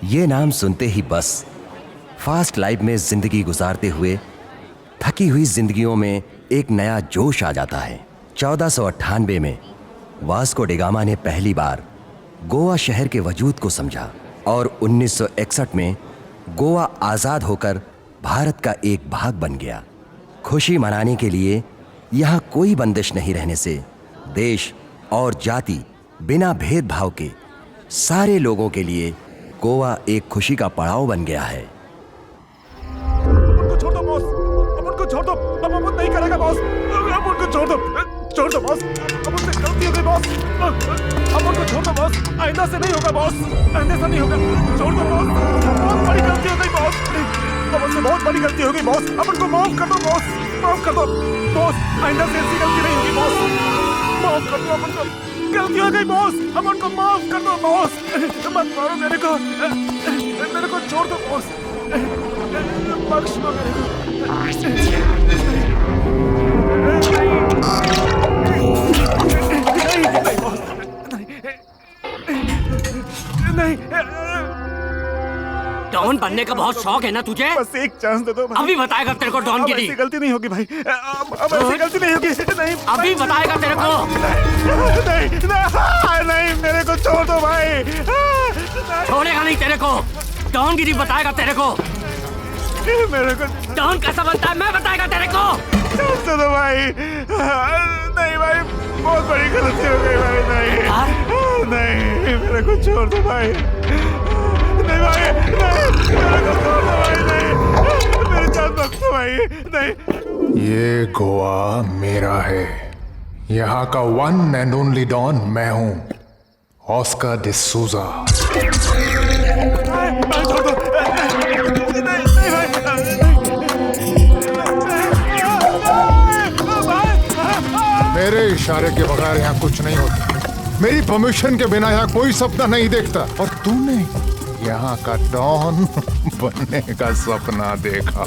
ये नाम सुनते ही बस फास्ट लाइफ में जिंदगी गुजारते हुए थकी हुई जिंदगियों में एक नया जोश आ जाता है। 1498 में वास्को डी गामा ने पहली बार गोवा शहर के वजूद को समझा और 1961 में गोवा आज़ाद होकर भारत का एक भाग बन गया। खुशी मनाने के लिए यहाँ कोई बंदिश नहीं रहने से देश और जाति बिना भेदभाव के सारे लोगों के लिए गोवा एक खुशी का पड़ाव बन गया है। उनको छोड़ दो बॉस, अब उनको छोड़ दो, अब वो नहीं करेगा बॉस, अब उनको छोड़ दो बॉस, अब उनसे गलती हो गई बॉस, अब उनको छोड़ दो बॉस, आइंदा से नहीं होगा बॉस, आइंदा से नहीं होगा, छोड़ दो बॉस, बहुत बड़ी गलती हो गई बॉस, अब उनसे बहुत बड़ी गलती हो गई बॉस, अब उनको माफ कर दो बॉस, माफ कर दो बॉस, आइंदा से ऐसी गलती नहीं होगी बॉस, माफ कर दो, अब उनको गलती हो गई बॉस, अब उनको माफ कर दो बॉस, मत मारो मेरे को छोड़ दो बॉस, बख्श दो मेरे को। नहीं डॉन बनने का बहुत शौक है ना तुझे? बस एक चांस दे दो भाई। अभी बताएगा तेरे को डॉन गिरी। ऐसी गलती नहीं होगी भाई, अब ऐसी गलती नहीं होगी। नहीं अभी बताएगा तेरे को। नहीं मेरे को छोड़ दो भाई। छोड़ेगा नहीं तेरे को, डॉन गिरी बताएगा तेरे को। मेरे को डॉन कैसा बनता है मैं बताएगा तेरे को। छोड़ दो भाई। नहीं भाई बहुत बड़ी गलती हो गई भाई। नहीं मेरे को छोड़ दो भाई। नहीं भाई नहीं मेरे को छोड़ दो भाई। नहीं मेरी जान बख्श दो भाई। नहीं ये गोवा मेरा है, यहाँ का वन एंड ओनली डॉन मैं हूँ, ऑस्कर डिसूजा। छोड़ दो। मेरे इशारे के बगैर यहाँ कुछ नहीं होता, मेरी परमिशन के बिना यहाँ कोई सपना नहीं देखता, और तूने यहाँ का डॉन बनने का सपना देखा।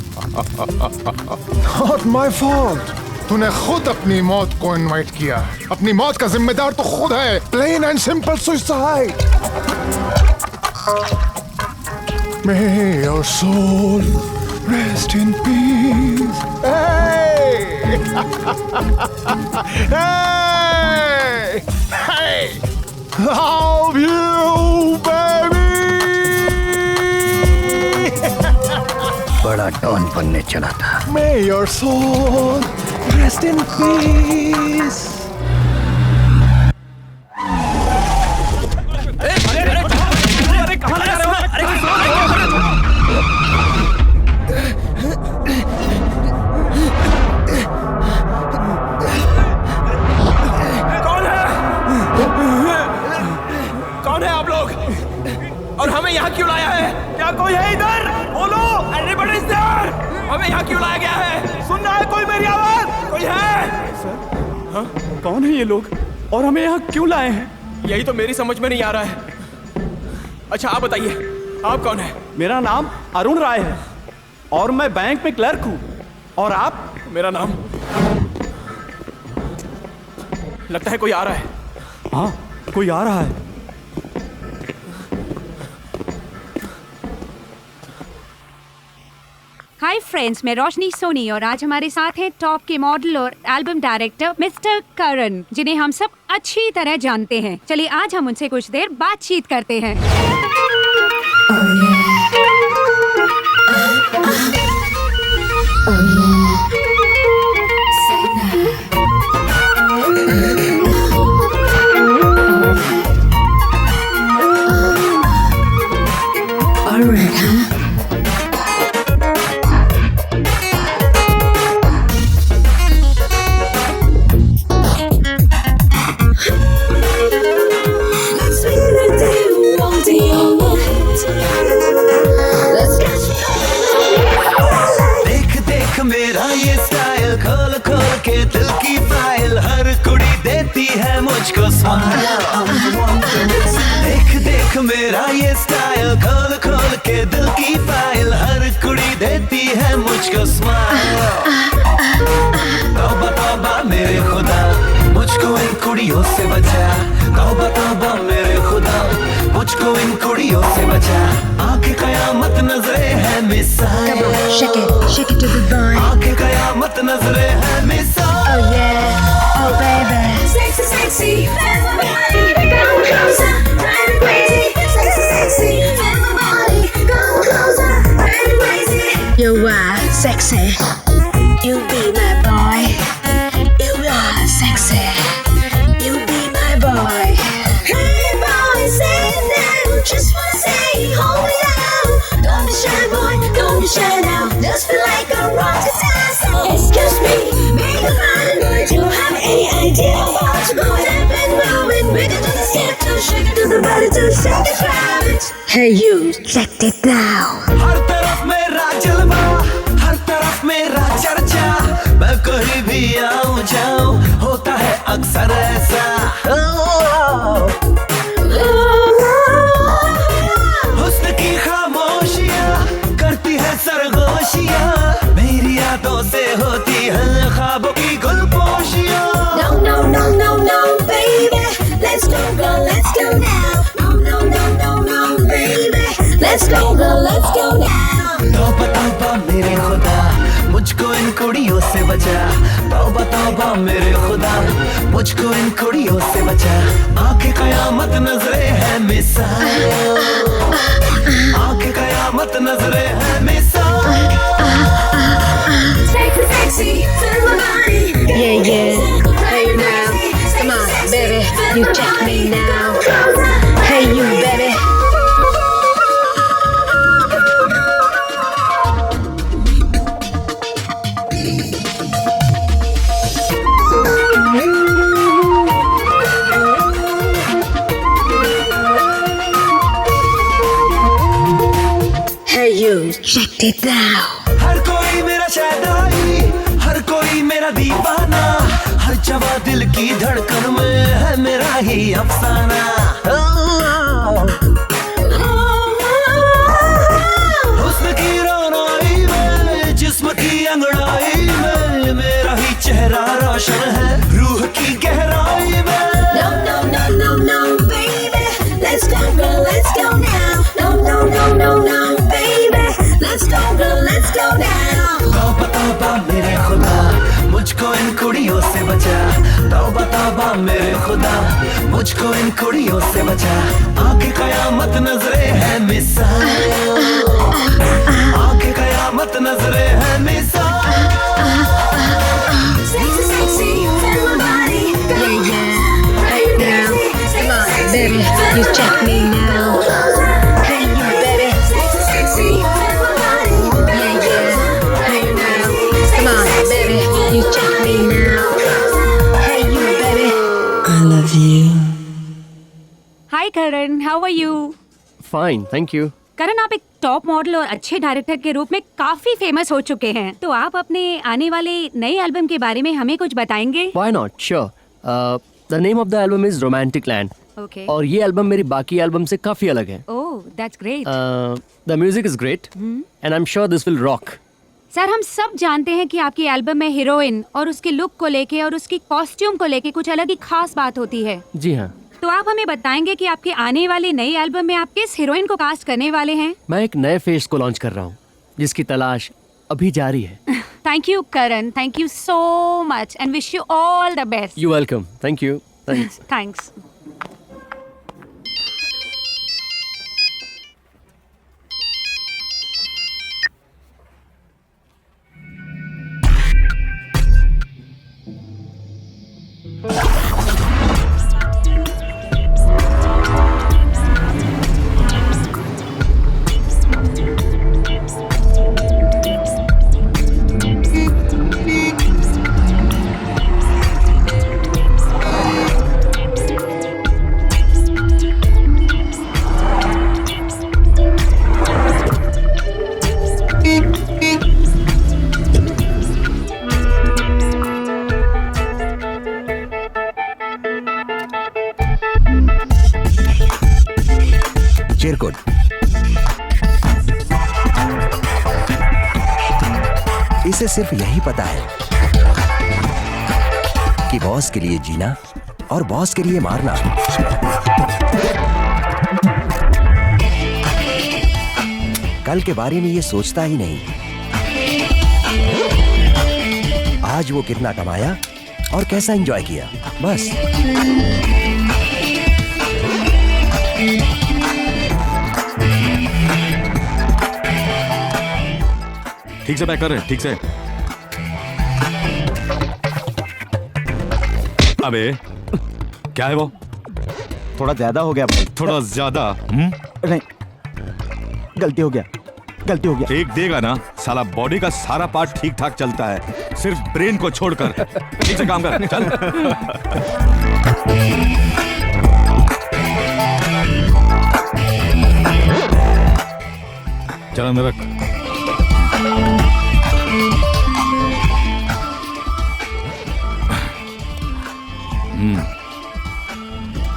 Not my fault. तूने खुद अपनी मौत को इनवाइट किया, अपनी मौत का जिम्मेदार तो खुद है। Plain and simple suicide. May your soul rest in peace. Hey! Hey! Hey! Love you, baby! बड़ा डॉन बनने चला था। May your soul rest in peace. और हमें यहाँ क्यों लाया है? क्या कोई है इधर? बोलो, एवरीबॉडी इज देयर। हमें यहाँ क्यों लाया गया है? सुन रहा है कोई मेरी आवाज? कोई है? सर, हाँ? कौन है ये लोग और हमें यहाँ क्यों लाए हैं? यही तो मेरी समझ में नहीं आ रहा है। अच्छा आप बताइए, आप कौन है? मेरा नाम अरुण राय है और मैं बैंक में क्लर्क हूँ। और आप? मेरा नाम, लगता है कोई आ रहा है। हाँ, कोई आ रहा है। हाय हाय फ्रेंड्स, मैं रोशनी सोनी और आज हमारे साथ हैं टॉप के मॉडल और एल्बम डायरेक्टर मिस्टर करण, जिन्हें हम सब अच्छी तरह जानते हैं। चलिए आज हम उनसे कुछ देर बातचीत करते हैं। देख देख मेरा ये स्टाइल, खोल खोल के दिल की फाइल, हर कुड़ी देती है मुझको स्माइल। देख देख मेरा ये स्टाइल, खोल खोल के दिल की फाइल, हर कुड़ी देती है मुझको स्माइल। तौबा तौबा मेरे खुदा, मुझको इन कुड़ियों से बचा। तौबा तौबा मेरे खुदा, मुझको इन कुड़ियों से बचा। आंखें कयामत नजरे है मिसाल, Shake it to the bone. आंखें कयामत नजरे है मिसाल। Oh yeah, oh baby. Sexy, sexy, feel my body, come closer, drive me crazy. Sexy, sexy, feel my body, come closer, drive me crazy. You are sexy, you be my boy. You are sexy, you be my boy. Hey boy, say it now, just wanna say, hold me down. Don't be shy boy, don't be shy now. Just feel like a rock star. Excuse me, make a fine boy. Do you have any idea about what's going up and moving? Bring it to the step to shake it to the body to shake it right. Hey you, check it now. हर तरफ मेरा जलवा, हर तरफ मेरा चर्चा। मैं कहीं भी आऊं जाऊं, होता है अक्सर ऐसा। हुस्न की खामोशियां करती है सरगोशियां, मेरी यादों से होती है ख्वाबों की गुलपोशियां। No, no, no, no, no, baby. Let's go, girl, let's go now. No, no, no, no, no, baby. Let's go, girl, let's go now. तौबा तौबा मेरे खुदा, मुझको इन कुड़ियों से बचा। तौबा तौबा मेरे खुदा, मुझको इन कुड़ियों से बचा। आंखें कयामत नजरे है मिसाल, आंखें कयामत नजरे है मिसाल। Sexy, sexy, feel my body. Yeah, yeah. Hey now, come on, baby, you check me now. Hey you, baby. Hey you, check it out. हर कोई मेरा शहनाई, हर कोई मेरा दीवाना, हर जवा दिल की धड़कन में है मेरा ही अफसाना। हुस्न की रोनाई में, जिस्म की अंगड़ाई में, मेरा ही चेहरा रोशन है रूह की गहराई में। No, no, no, no, no, baby. Let's go, girl, let's go now. No, no, no, no, no, baby. Let's go, girl, let's go now. तौबा तौबा मेरे खुदा, मुझको इन कुड़ियों से बचा। तौबा तौबा मेरे खुदा, मुझको इन कुड़ियों से बचा। आंखें कयामत नजरे है मिसाल, आंखें कयामत नजरे है मिसाल। Sexy, sexy, feel my body. Yeah, yeah. Hey now, come on, baby, you check me now. Hey you, baby. Sexy, sexy, feel my body. Yeah, yeah. Hey now, come on, baby, you check me now. Hey you, baby. I love you. Hi Karan, how are you? Fine, thank you. Karan, आप एक top model और अच्छे director के रूप में काफी famous हो चुके हैं, तो आप अपने आने वाले नए एल्बम के बारे में हमें कुछ बताएंगे? Why not? Sure. The name of the album is Romantic Land. Okay. और ये एल्बम मेरी बाकी एल्बम से काफी अलग है। Oh, that's great. The music is great, and I'm sure this will rock. Sir, हम सब जानते हैं कि आपकी एल्बम में हीरोइन और उसके लुक को लेके और उसकी कॉस्ट्यूम को लेके कुछ अलग ही खास बात होती है। जी हाँ। तो आप हमें बताएंगे कि आपके आने वाले नई एल्बम में आप किस हीरोइन को कास्ट करने वाले हैं? मैं एक नए फेस को लॉन्च कर रहा हूँ, जिसकी तलाश अभी जारी है। Thank you Karan, thank you so much and wish you all the best. You welcome. Thank you. Thanks. Thanks. चिरकुट। इसे सिर्फ यही पता है कि बॉस के लिए जीना और बॉस के लिए मारना। कल के बारे में ये सोचता ही नहीं। आज वो कितना कमाया और कैसा एंजॉय किया, बस। ठीक से पैक कर रहे हैं, ठीक से। अबे क्या है वो? थोड़ा ज्यादा हो गया भाई। थोड़ा ज्यादा? नहीं, गलती हो गया। एक देगा ना, साला बॉडी का सारा पार्ट ठीक ठाक चलता है, सिर्फ ब्रेन को छोड़कर। ठीक से काम कर, चल। चल अंदर रख।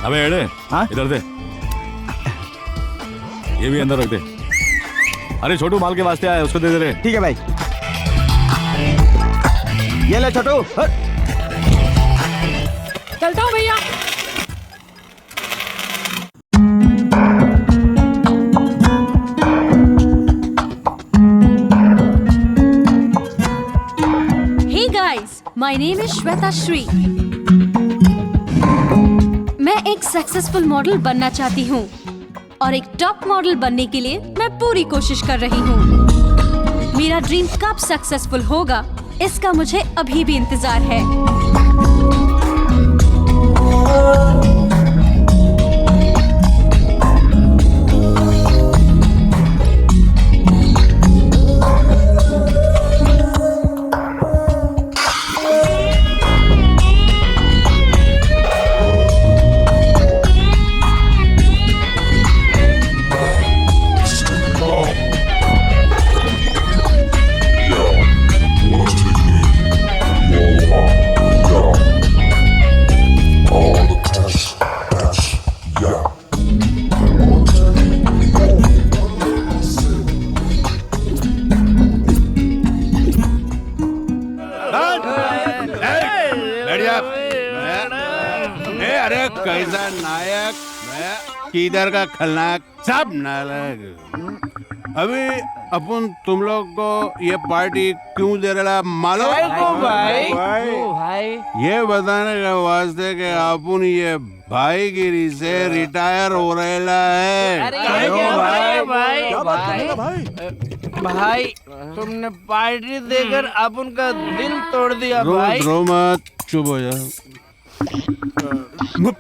अबे एड़े, इधर दे। ये भी अंदर रख दे। अरे छोटू माल के वास्ते आया, उसको दे दे रे। ठीक है भाई। ये ले छोटू। चलता हूँ भैया। Hey guys, my name is Shweta Shri. मैं एक सक्सेसफुल मॉडल बनना चाहती हूँ और एक टॉप मॉडल बनने के लिए मैं पूरी कोशिश कर रही हूँ। मेरा ड्रीम कब सक्सेसफुल होगा, इसका मुझे अभी भी इंतजार है। अरे कैसा नायक, किधर का खलनायक, सब नायक। अभी अपन तुम लोग को ये पार्टी क्यों दे रहा मालूम? भाई ये बताने के वास्ते कि अपन ये भाईगिरी से रिटायर हो रहेला है। भाई तुमने पार्टी देकर अपन का दिल तोड़ दिया भाई। रो मत, चुप हो जा।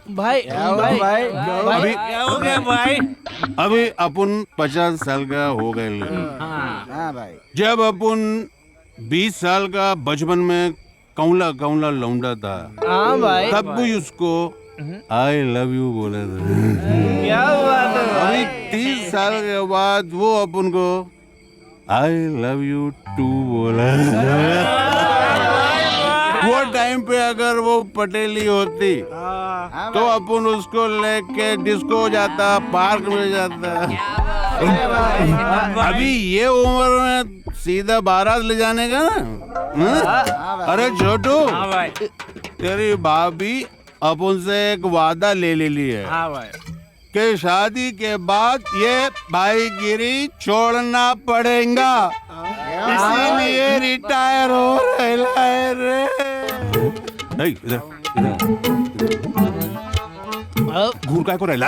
भाई अभी क्या हो गया भाई? अभी अपन 50 साल का हो गए। जब अपन 20 साल का बचपन में कौला कौला लौंडा था, भाई तब भी उसको आई लव यू बोले थे। क्या बात है अभी 30 साल के बाद वो अपन को आई लव यू टू बोला। वो टाइम पे अगर वो पटेली होती तो अपन उसको लेके डिस्को जाता, पार्क में जाता। अभी ये उम्र में सीधा बारात ले जाने का ना। अरे छोटू, तेरी भाभी अपन से एक वादा ले ली है कि शादी के बाद ये भाईगिरी छोड़ना पड़ेगा। इसीलिए रिटायर हो रहा है रे। नहीं इधर घूर काय को रहला।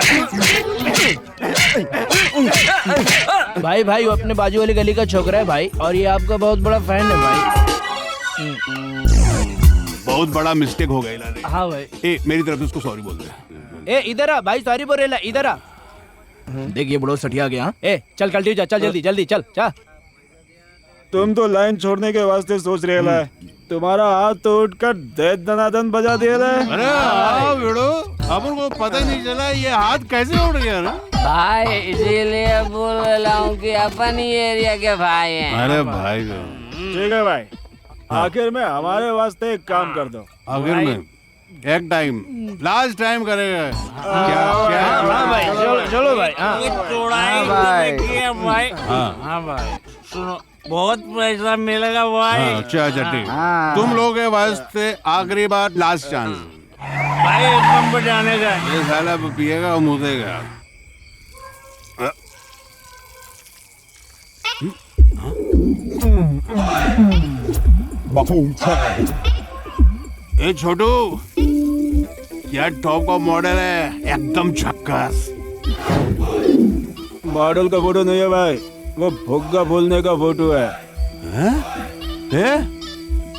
भाई भाई वो अपने बाजू वाली गली का छोकरा है भाई, और ये आपका बहुत बड़ा फैन है भाई। बहुत बड़ा मिस्टेक हो गया इलाने। हाँ भाई। ए मेरी तरफ से उसको सॉरी बोल दे। ए इधर आ भाई, सॉरी बोल रहा, इधर आ। देखिए बड़ो सटिया गया। ए चल कल्टी जा, चल जल्दी जल्दी चल चल। तुम तो लाइन छोड़ने के वास्ते सोच रहे है, तुम्हारा हाथ तो उठकर दे दनादन बजा दिया है। अरे हाँ बेड़ो, अपन को पता ही नहीं चला ये हाथ कैसे उड़ गया ना भाई, इसीलिए बोल रहा हूँ कि अपन ही एरिया के भाई हैं। अरे भाई ठीक है भाई, आखिर में हमारे वास्ते एक काम कर दो। आखिर में एक टाइम लास्ट टाइम करेगा क्या क्या। हाँ भाई चलो चलो भाई। हाँ भाई। हाँ भाई सुनो, बहुत पैसा मिलेगा भाई। अच्छा अच्छा ठीक, तुम लोग के वास्ते आखिरी बार लास्ट चांस भाई, एक नंबर जाने का। ये साला पिएगा और मुदेगा। ए छोटू, क्या टॉप का मॉडल है, एकदम झक्कास। मॉडल का फोटो नहीं है भाई, वो फुग्गा बोलने का फोटो है।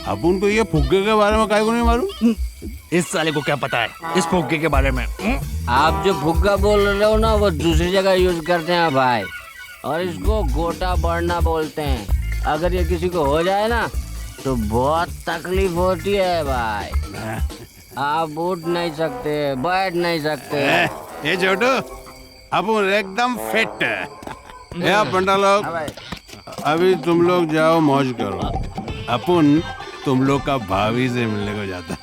अपन को ये फुग्गे के बारे में काहे को नहीं मालूम। इस साले को क्या पता है इस फुग्गे के बारे में। आप जो फुग्गा बोल रहे हो ना, वो दूसरी जगह यूज करते हैं भाई, और इसको गोटा बढ़ना बोलते हैं। अगर ये किसी को हो जाए ना तो बहुत तकलीफ होती है भाई। आप उठ नहीं सकते, बैठ नहीं सकते। ये छोटू अपन एकदम फिट है। या पंडा लोग, अभी तुम लोग जाओ मौज करो, अपन तुम लोग का भाभी से मिलने को जाता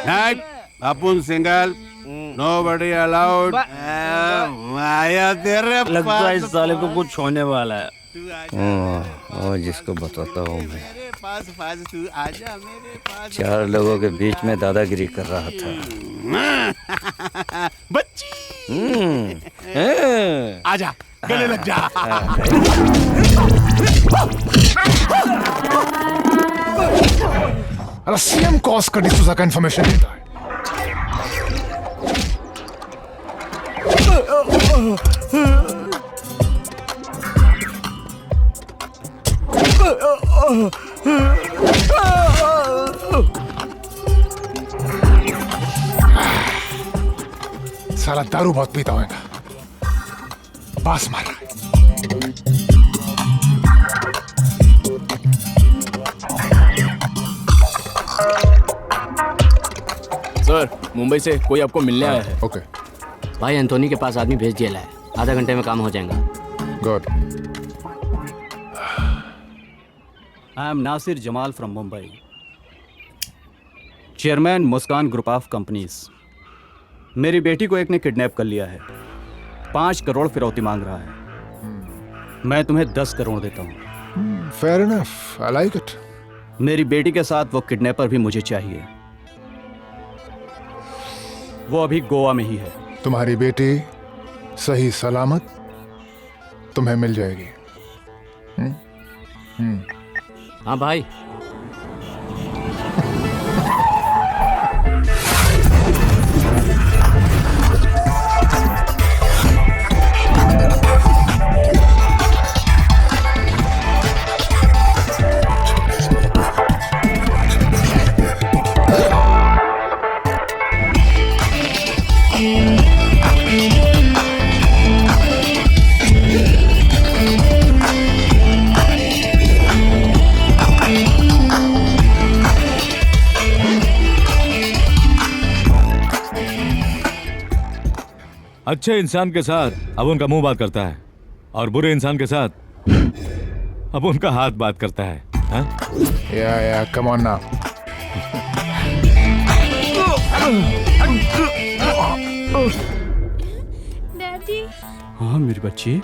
है। अपन सिंगल, नोबडी अलाउड। माया तेरे लगता है इस साले को कुछ होने वाला है। और जिसको बताता हूँ मैं, मेरे पास तू आजा मेरे पास। 4 लोगों के बीच में दादागिरी कर रहा था। बच्ची आजा, गले लग जा। अरे सीएम कॉस का डिसूजा का इन्फॉर्मेशन देता है। साला दारू बहुत पीता होगा, बास मार रहा है। सर मुंबई से कोई आपको मिलने आया है। ओके भाई एंथोनी के पास आदमी भेज दिया है, आधा घंटे में काम हो जाएगा। Good. I am Nasir Jamal from Mumbai, chairman Muskan group of companies. मेरी बेटी को एक ने किडनैप कर लिया है, 5 करोड़ फिरौती मांग रहा है। मैं तुम्हें 10 करोड़ देता हूँ। Fair enough, I like it. मेरी बेटी के साथ वो किडनैपर भी मुझे चाहिए, वो अभी गोवा में ही है। तुम्हारी बेटी सही सलामत तुम्हें मिल जाएगी। हाँ भाई। अच्छे इंसान के साथ अब उनका मुंह बात करता है, और बुरे इंसान के साथ अब उनका हाथ बात करता है। या कम ऑन नाउ। डैडी। हाँ मेरी बच्ची।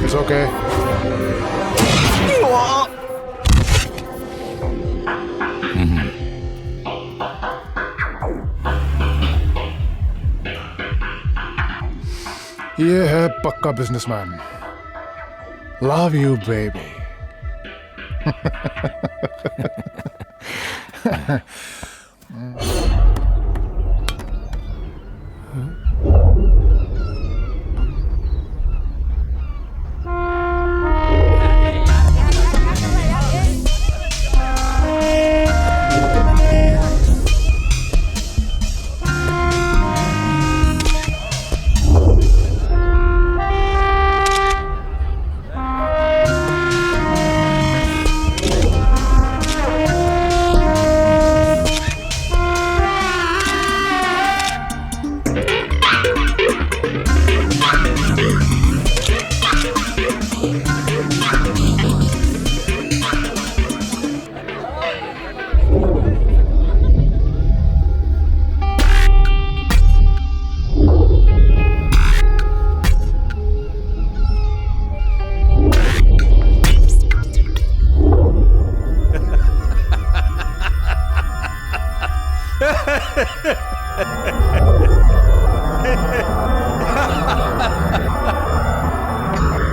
It's okay. ये है पक्का बिजनेसमैन। Love you baby.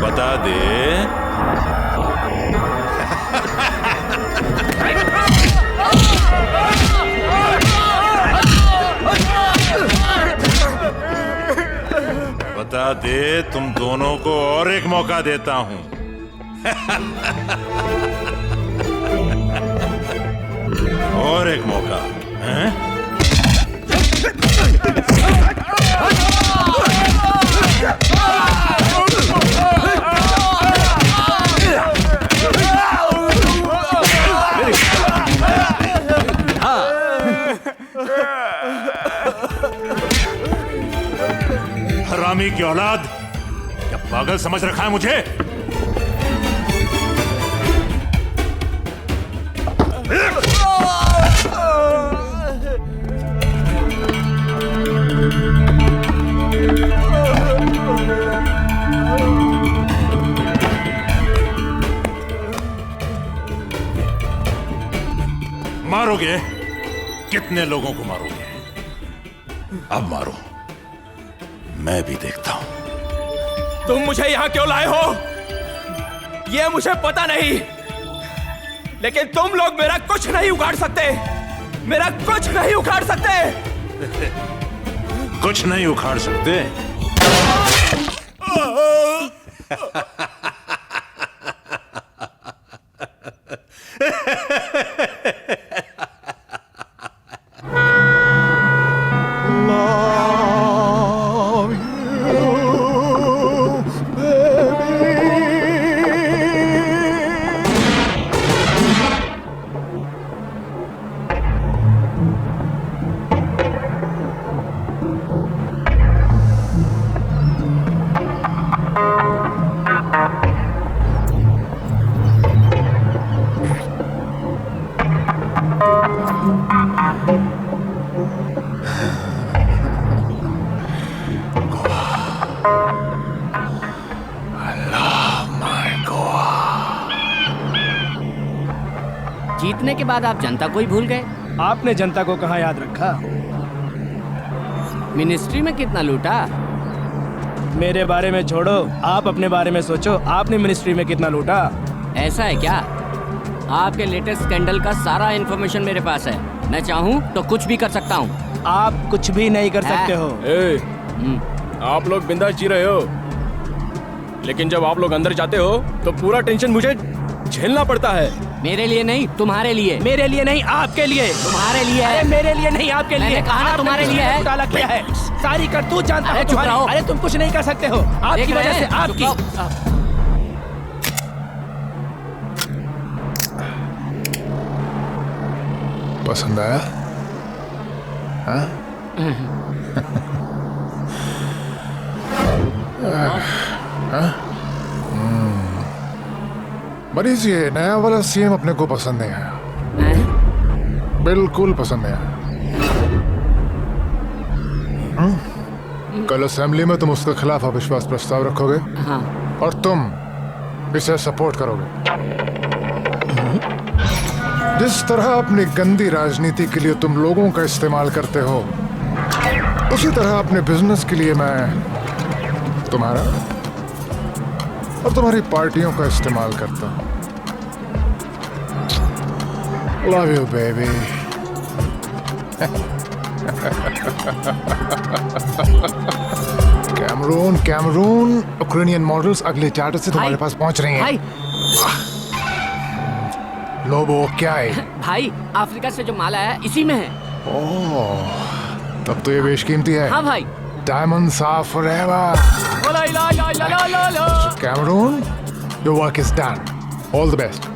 बता दे। बता दे, तुम दोनों को और एक मौका देता हूं। और एक मौका, हैं? हरामी की औलाद, क्या पागल समझ रखा है मुझे? मारोगे? कितने लोगों को मारोगे? अब मारो, मैं भी देखता हूं। तुम मुझे यहां क्यों लाए हो ये मुझे पता नहीं, लेकिन तुम लोग मेरा कुछ नहीं उखाड़ सकते। मेरा कुछ नहीं उखाड़ सकते। कुछ नहीं उखाड़ सकते? जीतने के बाद आप जनता को ही भूल गए। आपने जनता को कहाँ याद रखा? मिनिस्ट्री में कितना लूटा? मेरे बारे में छोड़ो, आप अपने बारे में सोचो। आपने मिनिस्ट्री में कितना लूटा? ऐसा है क्या? आपके लेटेस्ट स्कैंडल का सारा इन्फॉर्मेशन मेरे पास है। मैं चाहूँ तो कुछ भी कर सकता हूँ। आप कुछ भी नहीं कर सकते हो। आप लोग बिंदास जी रहे हो, लेकिन जब आप लोग अंदर जाते हो तो पूरा टेंशन मुझे झेलना पड़ता है। मेरे लिए नहीं, तुम्हारे लिए। मेरे लिए नहीं, आपके लिए। तुम्हारे लिए है। मेरे लिए नहीं, आपके लिए। मैंने कहा ना तुम्हारे लिए है। घोटाला किया है, सारी करतूत जानता हूं चुप रहो। अरे तुम कुछ नहीं कर सकते हो, आपकी वजह से। आपकी पसंद आया? हाँ? मरीज, ये नया वाला सीएम अपने को पसंद नहीं आया। बिल्कुल पसंद नहीं आया। कल असेंबली में तुम उसके खिलाफ अविश्वास प्रस्ताव रखोगे। हाँ। और तुम इसे सपोर्ट करोगे। जिस तरह अपनी गंदी राजनीति के लिए तुम लोगों का इस्तेमाल करते हो, उसी तरह अपने बिजनेस के लिए मैं तुम्हारा और तुम्हारी पार्टियों का इस्तेमाल करता हूँ। Love you baby. Cameroon Ukrainian models अगले चार्टर से तुम्हारे पास पहुंच रही हैं। लोबो क्या है? भाई अफ्रीका से जो माल आया इसी में है। ओह, तब तो ये बेशकीमती है। हाँ भाई। Diamonds are forever. Cameroon, your work is done. All the best.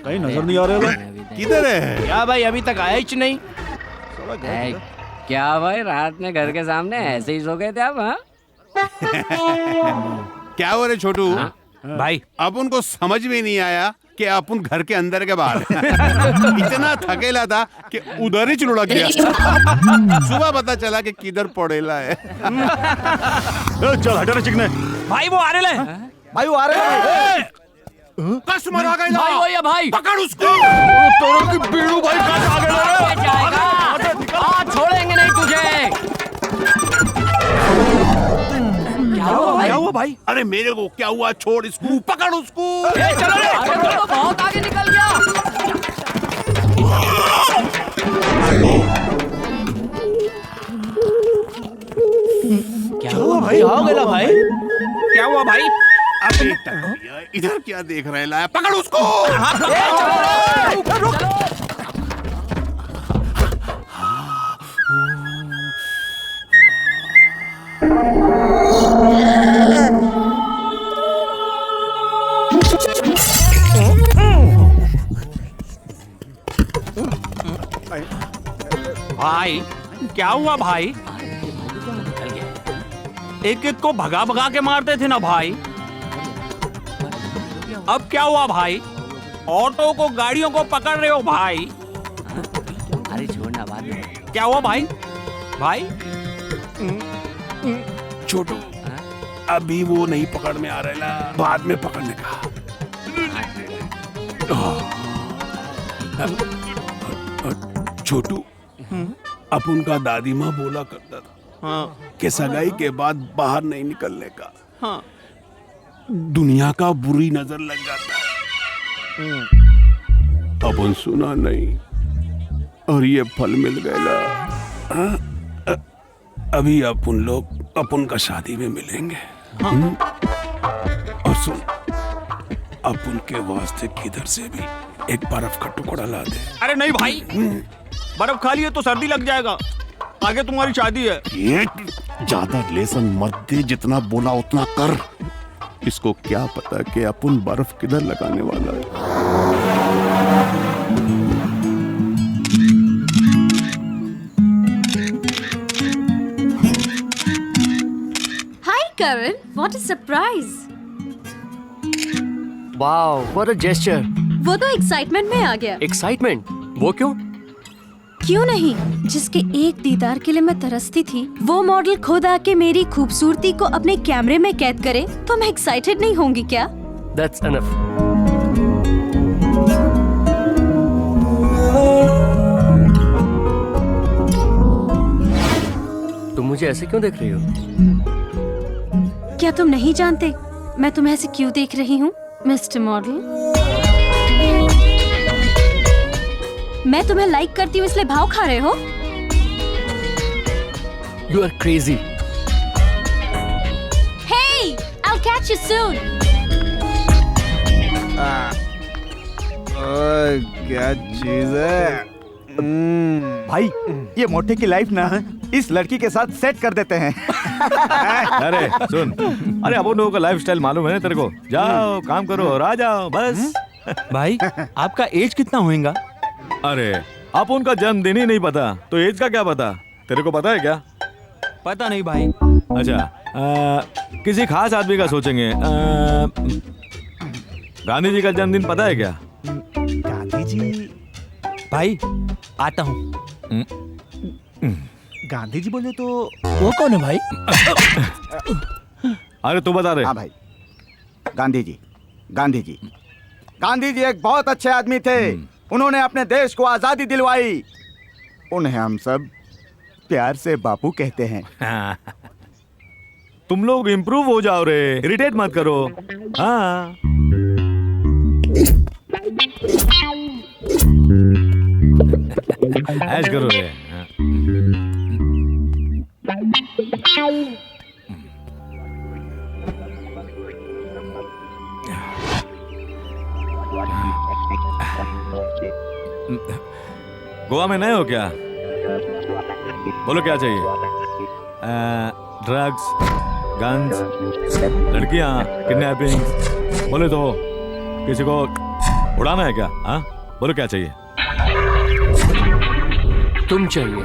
कहीं नजर नहीं आ रहे हो? किधर है? क्या भाई अभी तक आया ही नहीं? क्या भाई रात में घर के सामने ऐसे ही सो गए थे आप? हाँ? क्या हो रहे छोटू? भाई अब उनको समझ में नहीं आया कि अपन घर के अंदर के बाहर इतना थकेला था कि उधर ही लुढ़क गया। सुबह पता चला कि किधर पड़ेला है। चल हटा रे चिकने। भाई वो आ रहे हैं। भाई वो आ रहे हैं। कस्टमर आ गए ना। भाई वो ये भाई। पकड़ उसको। तोरा की बीड़ू भाई कहाँ आ गए रे? आज छोड़ेंगे नहीं तुझे। क्या हुआ भाई? अरे मेरे को क्या हुआ? छोड़ इसको, पकड़ उसको। चलो रे, तो बहुत आगे निकल गया। क्या हुआ भाई? आ गया भाई। क्या हुआ भाई? इधर क्या देख रहे लाया? पकड़ उसको। भाई क्या हुआ भाई? एक एक को भगा भगा के मारते थे ना भाई। अब क्या हुआ भाई? ऑटो को गाड़ियों को पकड़ रहे हो भाई। अरे छोड़ना बाद में। क्या हुआ भाई? भाई छोटू अभी वो नहीं पकड़ में आ रहा, बाद में पकड़ने का। छोटू अपन का दादी माँ बोला करता था कि सगाई के बाद बाहर नहीं निकलने का। हाँ। दुनिया का बुरी नजर लग जाता है। अपन सुना नहीं और ये फल मिल गया। अभी अपन लोग अपन का शादी में मिलेंगे। और सुन, अपन के वास्ते किधर से भी एक बर्फ का टुकड़ा ला दे। अरे नहीं भाई, बर्फ खा लिए तो सर्दी लग जाएगा। आगे तुम्हारी शादी है। ये ज्यादा लेसन मत दे, जितना बोला उतना कर। इसको क्या पता कि अपन बर्फ किधर लगाने वाला है। Hi Karan, what a surprise. Wow, what a gesture. वो तो एक्साइटमेंट में आ गया। एक्साइटमेंट? वो क्यों? क्यों नहीं, जिसके एक दीदार के लिए मैं तरसती थी, वो मॉडल खुद आके मेरी खूबसूरती को अपने कैमरे में कैद करे तो मैं एक्साइटेड नहीं होंगी क्या? That's enough. तुम मुझे ऐसे क्यों देख रही हो? क्या तुम नहीं जानते मैं तुम्हें ऐसे क्यों देख रही हूँ मिस्टर मॉडल? मैं तुम्हें लाइक करती हूँ इसलिए भाव खा रहे हो? You are crazy. Hey, I'll catch you soon. क्या चीज है? भाई ये मोटे की लाइफ ना इस लड़की के साथ सेट कर देते हैं। अरे सुन, अरे अपन लोगों का लाइफस्टाइल मालूम है ना तेरे को। जाओ काम करो और आ जाओ बस। भाई आपका एज कितना होगा? अरे आप उनका जन्मदिन ही नहीं पता तो एज का क्या पता? तेरे को पता है क्या? पता नहीं भाई। अच्छा किसी खास आदमी का सोचेंगे। गांधी जी का जन्मदिन पता है क्या? गांधी जी? भाई आता हूँ। गांधी जी बोले तो वो कौन है भाई? अरे तू बता रहे। हाँ भाई, गांधी जी। गांधी जी एक बहुत अच्छे आदमी थे। उन्होंने अपने देश को आजादी दिलवाई। उन्हें हम सब प्यार से बापू कहते हैं। तुम लोग इम्प्रूव हो जाओ रे, इरिटेट मत करो। हाँ ऐश करो रे। गोवा में नए हो क्या? बोलो क्या चाहिए? ड्रग्स, गन्स, लड़कियां, किडनैपिंग, बोले तो किसी को उड़ाना है क्या? हाँ बोलो क्या चाहिए? तुम चाहिए।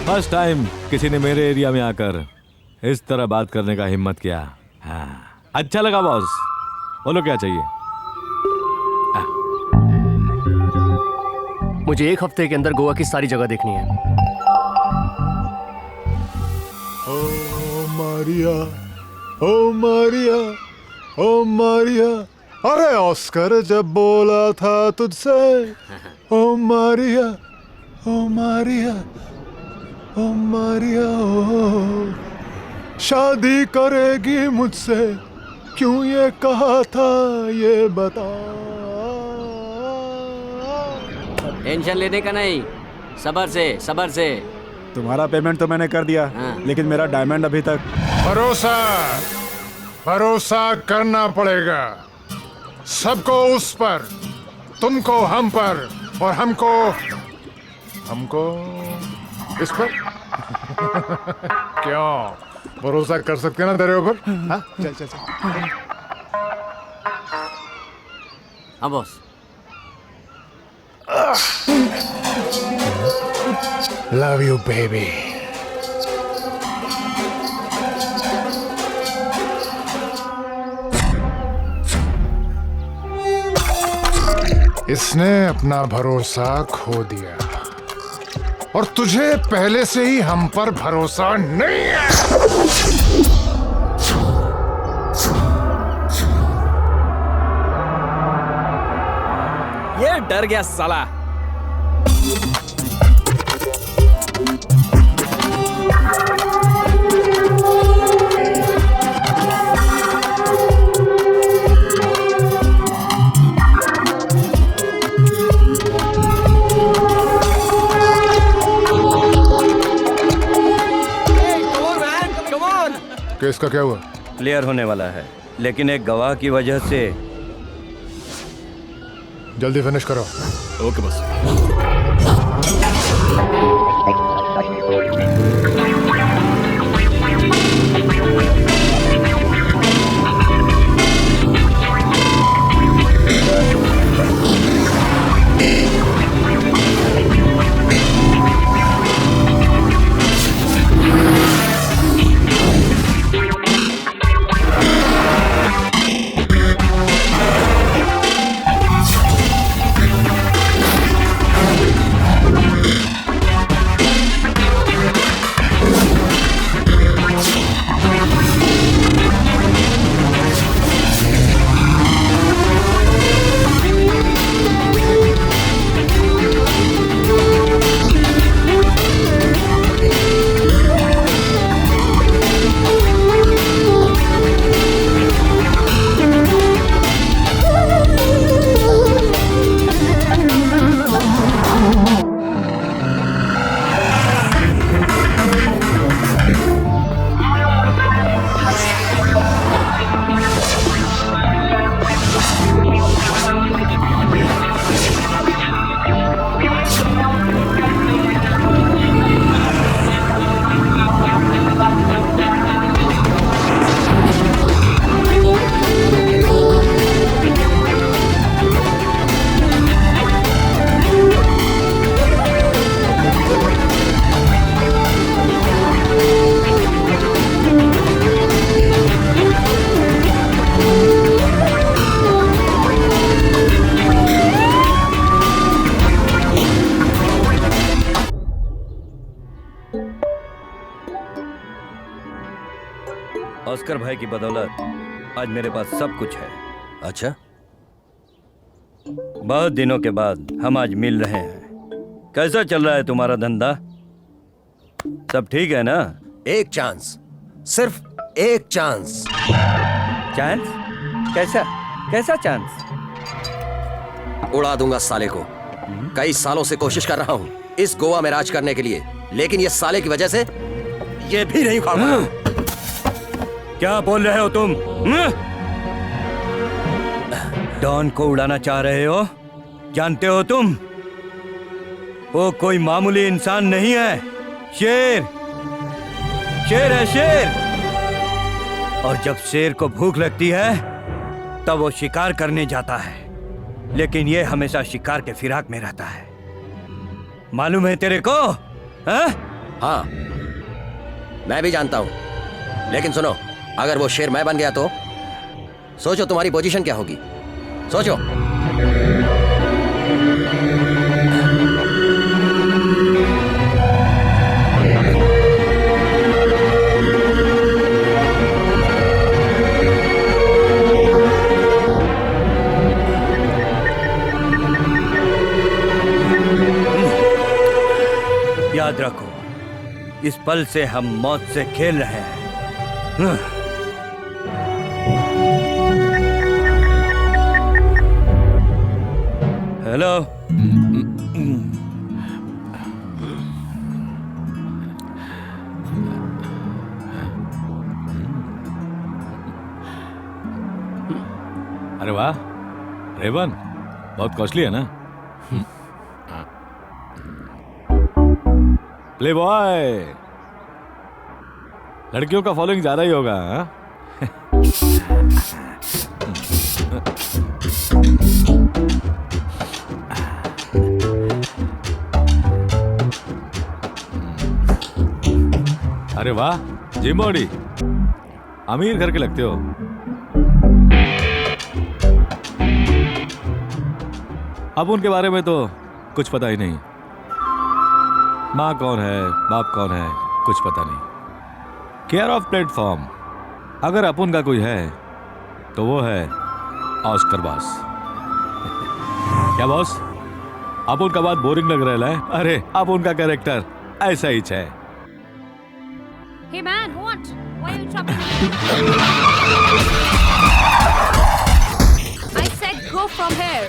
फर्स्ट टाइम किसी ने मेरे एरिया में आकर इस तरह बात करने का हिम्मत किया। हाँ अच्छा लगा बॉस। बोलो क्या चाहिए? मुझे 1 हफ्ते के अंदर गोवा की सारी जगह देखनी है। ओ मारिया, ओ मारिया, ओ मारिया, अरे ऑस्कर जब बोला था तुझसे, ओ मारिया, ओ मारिया, ओ मारिया, ओ शादी करेगी मुझसे, क्यों ये कहा था ये बता। टेंशन लेने का नहीं, सबर से सबर से। तुम्हारा पेमेंट तो मैंने कर दिया, लेकिन मेरा डायमंड अभी तक। भरोसा करना पड़ेगा सबको उस पर, तुमको हम पर और हमको इस पर। क्यों भरोसा कर सकते ना तेरे ऊपर? हाँ चल चल चल। हाँ बॉस। Love you, baby. इसने अपना भरोसा खो दिया और तुझे पहले से ही हम पर भरोसा नहीं है। ये डर गया साला। केस का क्या हुआ? क्लियर होने वाला है, लेकिन एक गवाह की वजह से। जल्दी फिनिश करो। ओके बस। ऑस्कर भाई की बदौलत आज मेरे पास सब कुछ है। अच्छा, बहुत दिनों के बाद हम आज मिल रहे हैं। कैसा चल रहा है तुम्हारा धंधा? सब ठीक है ना? एक चांस, सिर्फ एक चांस। चांस? कैसा कैसा चांस? उड़ा दूंगा साले को। कई सालों से कोशिश कर रहा हूं इस गोवा में राज करने के लिए, लेकिन ये साले की वजह से ये भी नहीं उखाड़ पाया। क्या बोल रहे हो तुम? डॉन को उड़ाना चाह रहे हो? जानते हो तुम, वो कोई मामूली इंसान नहीं है। शेर, शेर है शेर। और जब शेर को भूख लगती है तब वो शिकार करने जाता है, लेकिन ये हमेशा शिकार के फिराक में रहता है। मालूम है तेरे को? हाँ, मैं भी जानता हूं, लेकिन सुनो, अगर वो शेर मैं बन गया तो सोचो तुम्हारी पोजीशन क्या होगी। सोचो। याद रखो, इस पल से हम मौत से खेल रहे हैं। हेलो। अरे वाह रेवन, बहुत कॉस्टली है ना? प्ले बॉय, लड़कियों का फॉलोइंग ज्यादा ही होगा। हाँ? अरे वाह, जिम बॉडी, अमीर घर के लगते हो। अब उनके बारे में तो कुछ पता ही नहीं। माँ कौन है, बाप कौन है, कुछ पता नहीं। केयर ऑफ प्लेटफॉर्म, अगर अपुन का कोई है तो वो है ऑस्कर बॉस। क्या बॉस, अपुन का बात बोरिंग लग रहा है? अरे अपुन का कैरेक्टर ऐसा ही है। Hey man, what? Why are you chopping? I said go from here.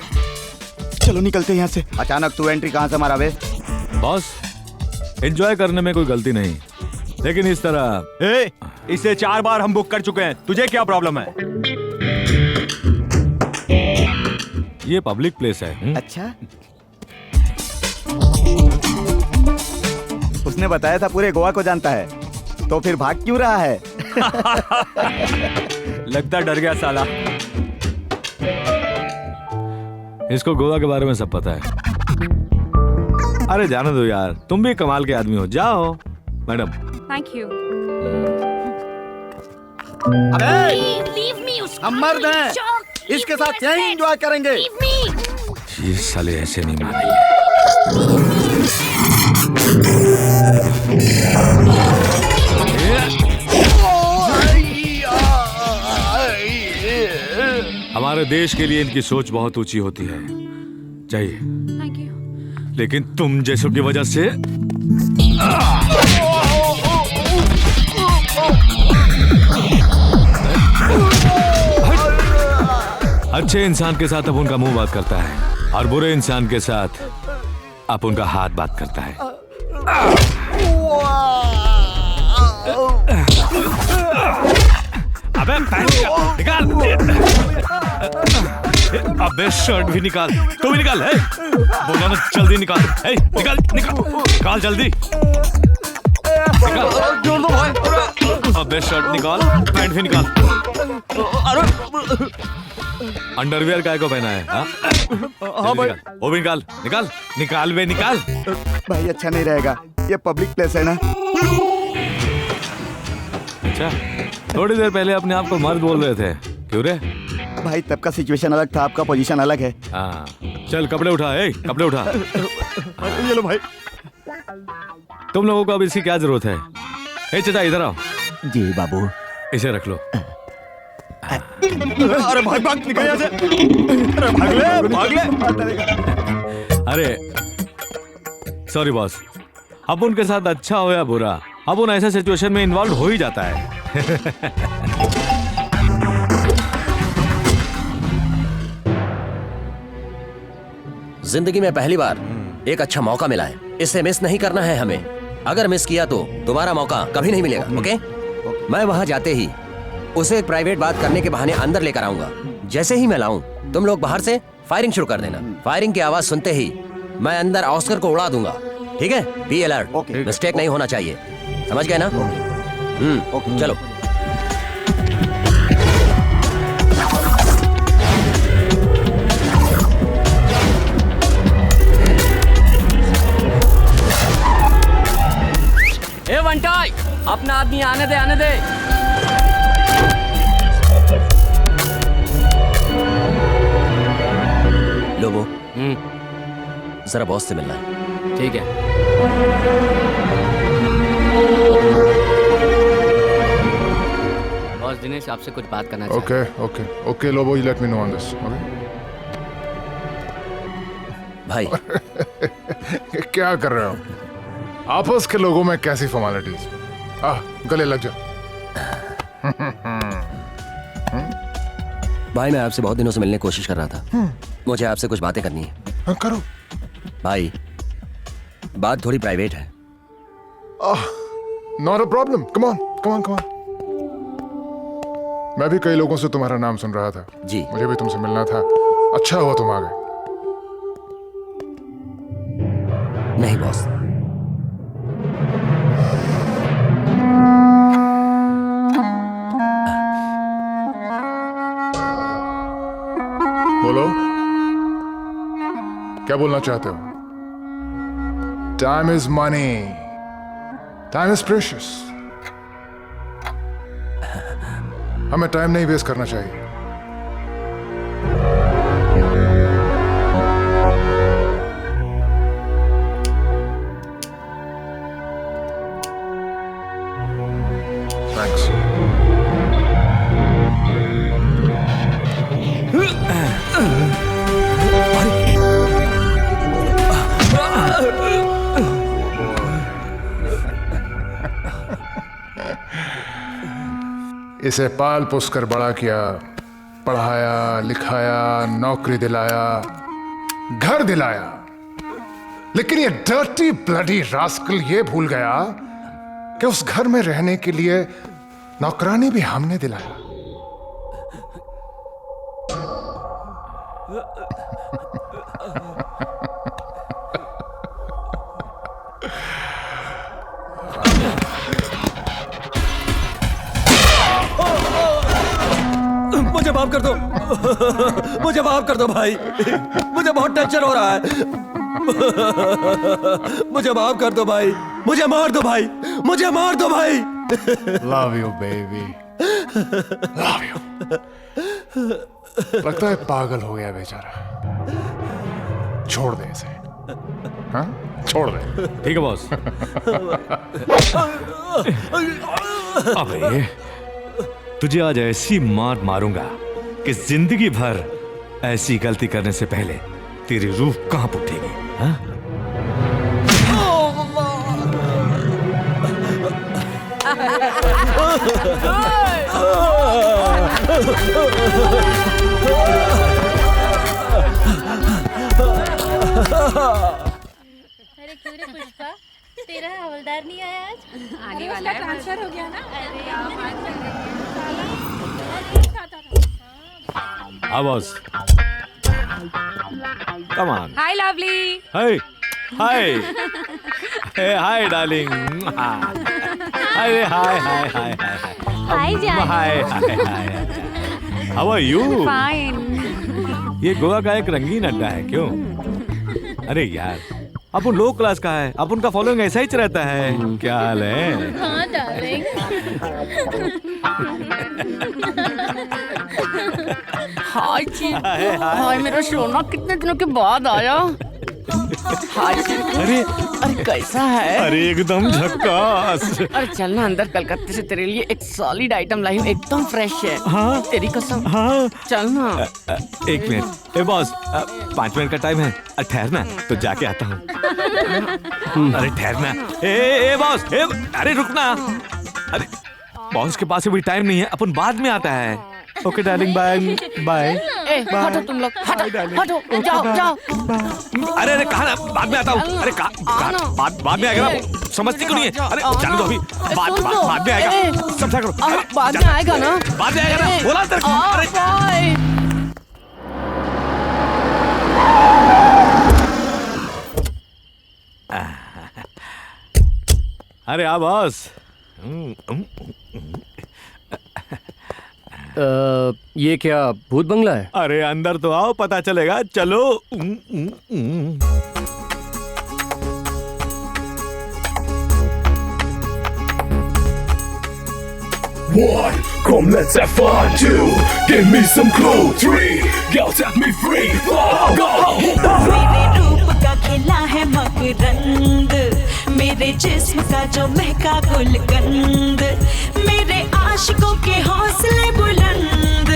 चलो निकलते यहाँ से। अचानक तू एंट्री कहाँ से मारा बे? बॉस, एंजॉय करने में कोई गलती नहीं, लेकिन इस तरह इसे 4 बार हम बुक कर चुके हैं, तुझे क्या प्रॉब्लम है? ये पब्लिक प्लेस है। अच्छा, उसने बताया था पूरे गोवा को जानता है, तो फिर भाग क्यों रहा है? लगता डर गया साला। इसको गोवा के बारे में सब पता है। अरे जाने दो यार, तुम भी कमाल के आदमी हो। जाओ मैडम। Thank you. अबे हम मर्द हैं, इसके साथ यहीं एंजॉय करेंगे। ये साले ऐसे नहीं मानेंगे। हमारे देश के लिए इनकी सोच बहुत ऊंची होती है। चाहिए। Thank you. लेकिन तुम जैसों की वजह से अच्छे इंसान के साथ अब उनका मुंह बात करता है और बुरे इंसान के साथ अब उनका हाथ बात करता है। अबे निकाल, अबे शर्ट भी निकाल, तू भी निकाल। है बोला ना, जल्दी निकाल। है निकाल निकाल निकाल जल्दी निकाल। अबे शर्ट निकाल, पैंट भी निकाल। अंडरवियर काय को पहना है? हाँ भाई, वो भी निकाल निकाल निकाल बे निकाल। भाई अच्छा नहीं रहेगा, ये पब्लिक प्लेस है ना। अच्छा, थोड़ी देर पहले अपने आप को मर्द बोल रहे थे, क्यों रे? भाई तब का सिचुएशन अलग था, आपका पोजीशन अलग है। हाँ चल कपड़े उठा, कपड़े उठा। ये लो भाई। तुम लोगों को अब इसकी क्या जरूरत है? चचा इधर आओ। जी बाबू। इसे रख लो। अरे भाग भाग निकल यहाँ से। अरे भाग ले। अरे सॉरी बॉस, अब उनके साथ अच्छा हो या बुरा, अब उन ऐसे सिचुएशन में इन्वॉल्व हो ही जाता है। जिंदगी में पहली बार एक अच्छा मौका मिला है, इसे मिस नहीं करना है हमें। अगर मिस किया तो दोबारा मौका कभी नहीं मिलेगा। ओके? मैं वहां जाते ही उसे एक प्राइवेट बात करने के बहाने अंदर लेकर आऊंगा। जैसे ही मैं लाऊं, तुम लोग बाहर से फायरिंग शुरू कर देना। फायरिंग की आवाज सुनते ही मैं अंदर ऑस्कर को उड़ा दूंगा। ठीक है? बी अलर्ट, मिस्टेक नहीं होना चाहिए। समझ गए ना? चलो। ए वंटाई, अपना आदमी आने दे, आने दे। लोबो, जरा बॉस से मिलना है। ठीक है। बॉस दिनेश आपसे कुछ बात करना चाहता है। Okay okay okay Lobo, you let me know on this. Okay भाई। क्या कर रहे हो? आपस के लोगों में कैसी फॉर्मेलिटीज? गले लग जा। भाई मैं आपसे बहुत दिनों से मिलने की कोशिश कर रहा था। मुझे आपसे कुछ बातें करनी है। करो भाई, बात थोड़ी प्राइवेट है। Not a problem, come on come on come on. मैं भी कई लोगों से तुम्हारा नाम सुन रहा था। जी। मुझे भी तुमसे मिलना था। अच्छा हुआ तुम आ गए। नहीं बॉस, बोलो, क्या बोलना चाहते हो? Time is money, time is precious. हमें टाइम नहीं वेस्ट करना चाहिए। थैंक्स। इसे पाल पोस कर बड़ा किया, पढ़ाया लिखाया, नौकरी दिलाया, घर दिलाया, लेकिन ये डर्टी ब्लडी रास्कल ये भूल गया कि उस घर में रहने के लिए नौकरानी भी हमने दिलाया। मुझे माफ कर दो। मुझे माफ कर दो भाई, मुझे बहुत टेंशन हो रहा है। मुझे माफ कर दो भाई, मुझे मार दो भाई, मुझे मार दो भाई। Love you baby, love you. लगता है पागल हो गया बेचारा। छोड़ दे इसे। हाँ, छोड़ दे। ठीक है बॉस। अबे तुझे आज ऐसी मार मारूंगा कि जिंदगी भर ऐसी गलती करने से पहले तेरी रूह कांप उठेगी। हाँ? अरे क्यों रे पुष्पा, तेरा हवलदार नहीं आया आज? आने वाला है, ट्रांसफर हो गया ना। हाँ boss, come on. Hi lovely. Hi hi hi darling. Hi hi hi hi hi जान। Hi hi hi. How are you? Fine. ये गोवा का एक रंगीन अड्डा है क्यों? अरे यार, अपन लो क्लास का है, अपन का फॉलोइंग ऐसा ही रहता है। क्या हाल है? हाँ डार्लिंग। हाय जी, हाय मेरा सोना, कितने दिनों के बाद आया। अरे अरे कैसा है? अरे एकदम झक्कास। अरे चलना अंदर, कलकत्ते से तेरे लिए एक सॉलिड आइटम लाई हूँ, एकदम फ्रेश है। हाँ तेरी कसम। हाँ चलना। एक मिनट, ए बॉस 5 मिनट का टाइम है, ठहरना तो जाके आता हूँ। अरे ठहरना, ए बॉस, अरे रुकना। अरे बॉस के पास अभी टाइम नहीं है, अपन बाद में आता है। Okay darling, bye bye. हटो तुम लोग, हटो हटो, जाओ जाओ। अरे अरे कहा ना, बाद में आता हूँ। अरे बाद में आएगा ना, समझती क्यों नहीं है? अरे जाने दो, अभी बाद में आएगा, समझा करो। बाद में आएगा ना, बाद में आएगा ना, बोला तेरे को। अरे आ बॉस। ये क्या भूत बंगला है? अरे अंदर तो आओ, पता चलेगा। चलो। One, come let's have fun. Two, give me some clue. Three, girl set me free. Four, go. मेरे रूप का खिला है मकरंद, मेरे जिस्म का जो महका गुलकंद, मेरे आशिकों के हौसले बुलंद,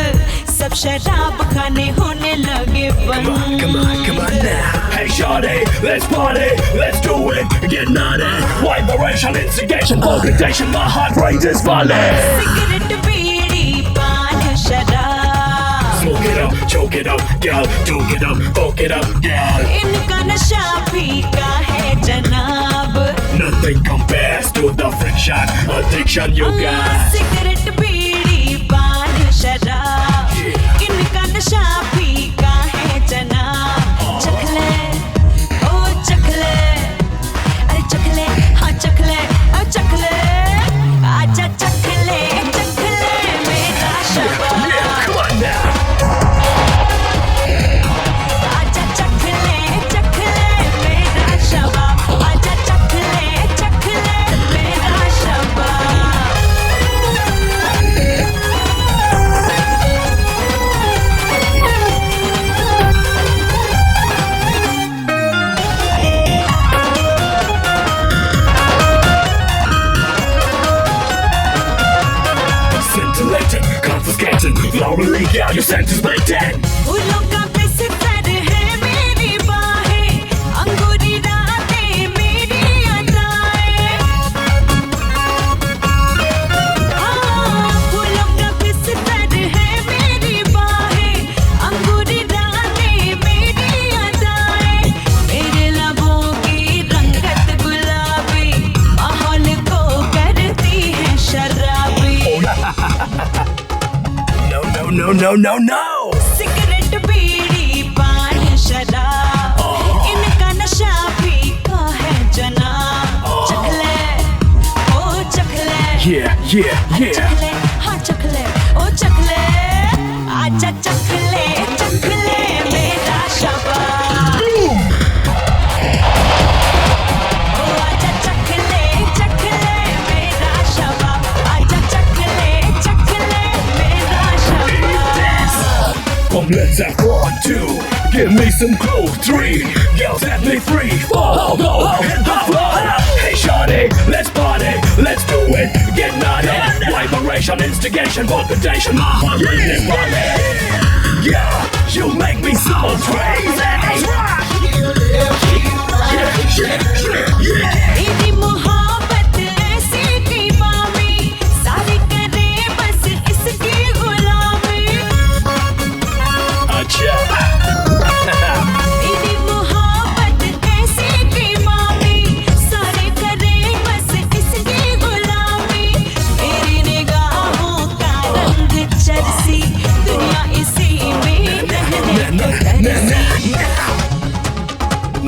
सब शराब खाने होने लगे बंद। Come on now. Hey shawty, let's party, let's do it, get naughty. Vibration, instigation, augmentation, my heart rate is violent. Cigarette, bidi, paan, शराब, Smoke it up, choke it up, girl, choke it up, fuck it up, girl. इनका नशा फीका है जनाब, Nothing compares to the friction, addiction you got. Cigarette, bidi, paan, शराब, इनका नशा फीका है जनाब। चखले, ओ चखले, अरे चखले, हाँ चखले, ओ चखले, आजा चखले, चखले मेरा शबाब। आजा चखले, चखले मेरा शबाब, आजा चखले, चखले मेरा शबाब। Scintillating, confiscating, lonely girl, your sentence maintained. फूलों का बिस्तर है मेरी बाहें, अंगूरी रातें मेरी अदाएं। हाँ, फूलों का बिस्तर है मेरी बाहें, अंगूरी रातें मेरी अदाएं। मेरे लबों की रंगत गुलाबी, माहौल को करती है शराबी। No. सिगरेट, बीड़ी, पान, शराब, इनका नशा फीका है जनाब। चखले, ओ चखले, चखले, हाँ चखले, ओ चखले, आजा चखले, चखले मेरा शबाब। ओ आजा चखले, चखले मेरा शबाब, आजा चखले, चखले मेरा शबाब। Come let's have fun. Two, give me some clue. Three, girl set me free. Four, go, hit the floor. Hey shawty, let's party, let's do it, get naughty. Vibration, instigation, augmentation, my heart rate is violent. Yeah, you make me so crazy. मेरी मोहब्बत ऐसी की मामी, सारे करे बस इसकी गुलामी। अच्छा। मेरी मोहब्बत ऐसी की मामी, सारे करे बस इसकी गुलामी। मेरी निगाहों का रंग चरसी, दुनिया इसी में रहने तरसी।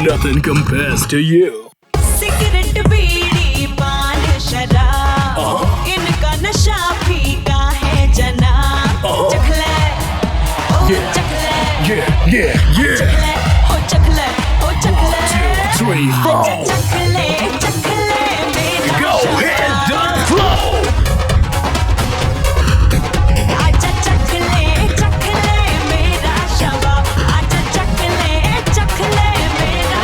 Nothing compares to you. Cigarette, bidi, paan, शराब, इनका नशा फीका है जनाब। चखले, ओ चखले, चखले, ओ चखले, ओ चखले, 1, 2, 3, 4. आजा चखले, चखले मेरा Go ahead, done flow. आजा चखले, चखले मेरा शबाब, आजा चखले, चखले मेरा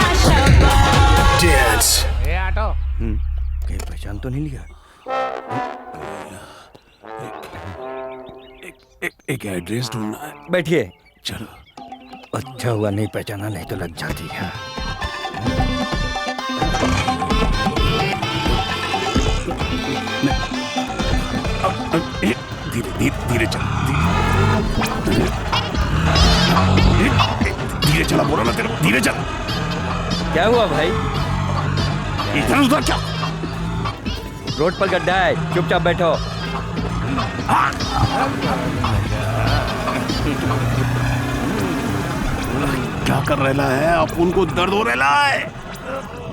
तो नहीं लिया? एक एड्रेस ढूंढना है। बैठिए। चलो। अच्छा हुआ नहीं पहचाना, नहीं तो लग जाती है। धीरे धीरे धीरे चल, धीरे चला, बोला ना तेरे को, धीरे चल। क्या हुआ भाई? इधर उधर क्या? रोड पर गड्ढा है, चुपचाप बैठो। क्या कर रहा है? अपन को दर्द हो रहा है।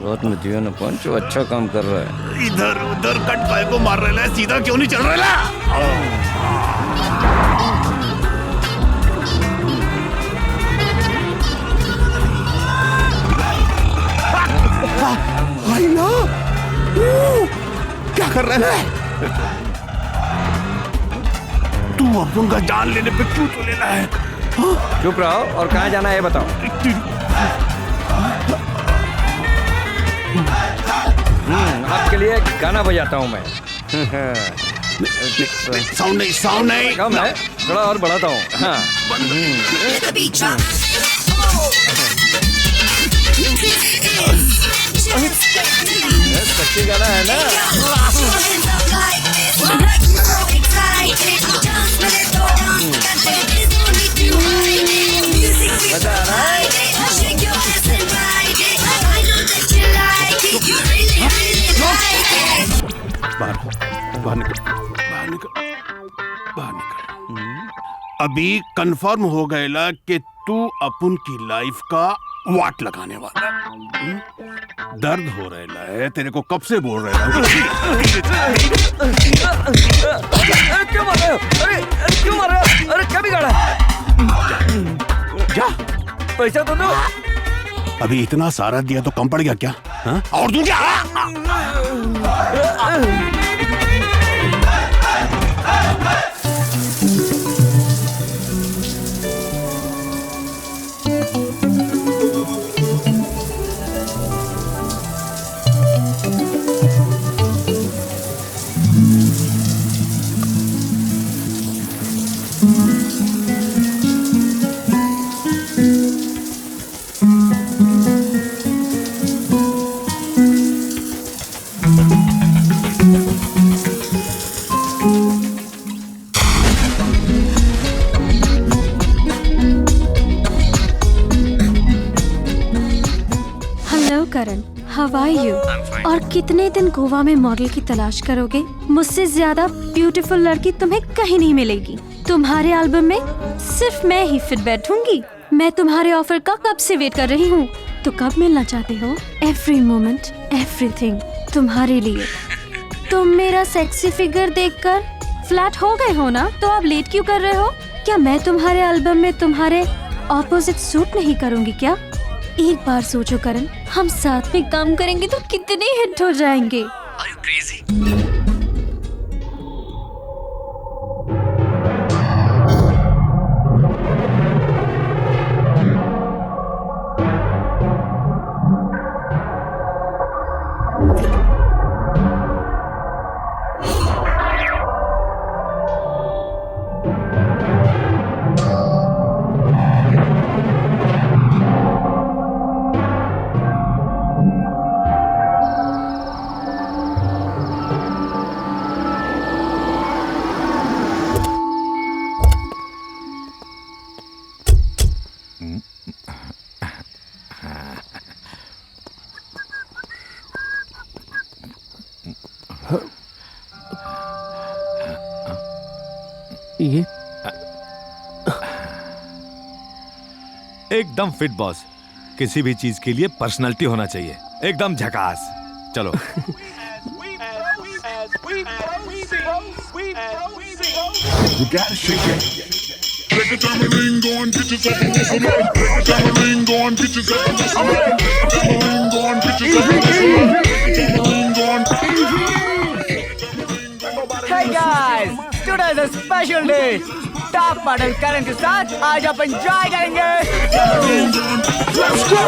रात में दिया ना पंच, अच्छा काम कर रहा है। इधर उधर कट पाए को मार रहा है, सीधा क्यों नहीं चल रहा? क्या कर रहा है? तू अपन का जान लेने पे क्यों तो लेना है? चुप रहो और कहाँ जाना है बताओ। आपके लिए गाना बजाता हूँ मैं। साउंड नहीं कम है, थोड़ा और बढ़ाता हूँ। हाँ। सच्ची गाना है ना? मजा आ रहा है? बाहर निकल। अभी कंफर्म हो गया कि तू अपन की लाइफ का वाट लगाने वाला। दर्द हो रहा है तेरे को, कब से बोल रहा है। क्यों मार रहे हो? अरे क्यों मार रहे हो? अरे क्या बिगाड़ा? जा, पैसा तो दो। अभी इतना सारा दिया तो कम पड़ गया क्या? हा? और तू क्या? How are you? और कितने दिन गोवा में मॉडल की तलाश करोगे? मुझसे ज्यादा ब्यूटीफुल लड़की तुम्हें कहीं नहीं मिलेगी। तुम्हारे एल्बम में सिर्फ मैं ही फिट बैठूंगी। मैं तुम्हारे ऑफर का कब से वेट कर रही हूँ। तो कब मिलना चाहते हो? एवरी मोमेंट, एवरीथिंग तुम्हारे लिए। तुम मेरा सेक्सी फिगर देखकर फ्लैट हो गए हो ना? तो अब लेट क्यों कर रहे हो? क्या मैं तुम्हारे एल्बम में तुम्हारे ऑपोजिट सूट नहीं करूँगी क्या? एक बार सोचो करण, हम साथ में काम करेंगे तो कितने हिट हो जाएंगे। Are you crazy? ये एकदम फिट बॉस। किसी भी चीज के लिए पर्सनालिटी होना चाहिए, एकदम झकास। चलो। You gotta shake it. Take a tamarind, go and get yourself a muscle man. Take a tamarind, go and get yourself a muscle man. Take a tamarind, go and get yourself a muscle man. Take a tamarind, go and. Hey guys, today is a special day. Top model Karan के साथ आज आप enjoy करेंगे। Let's go.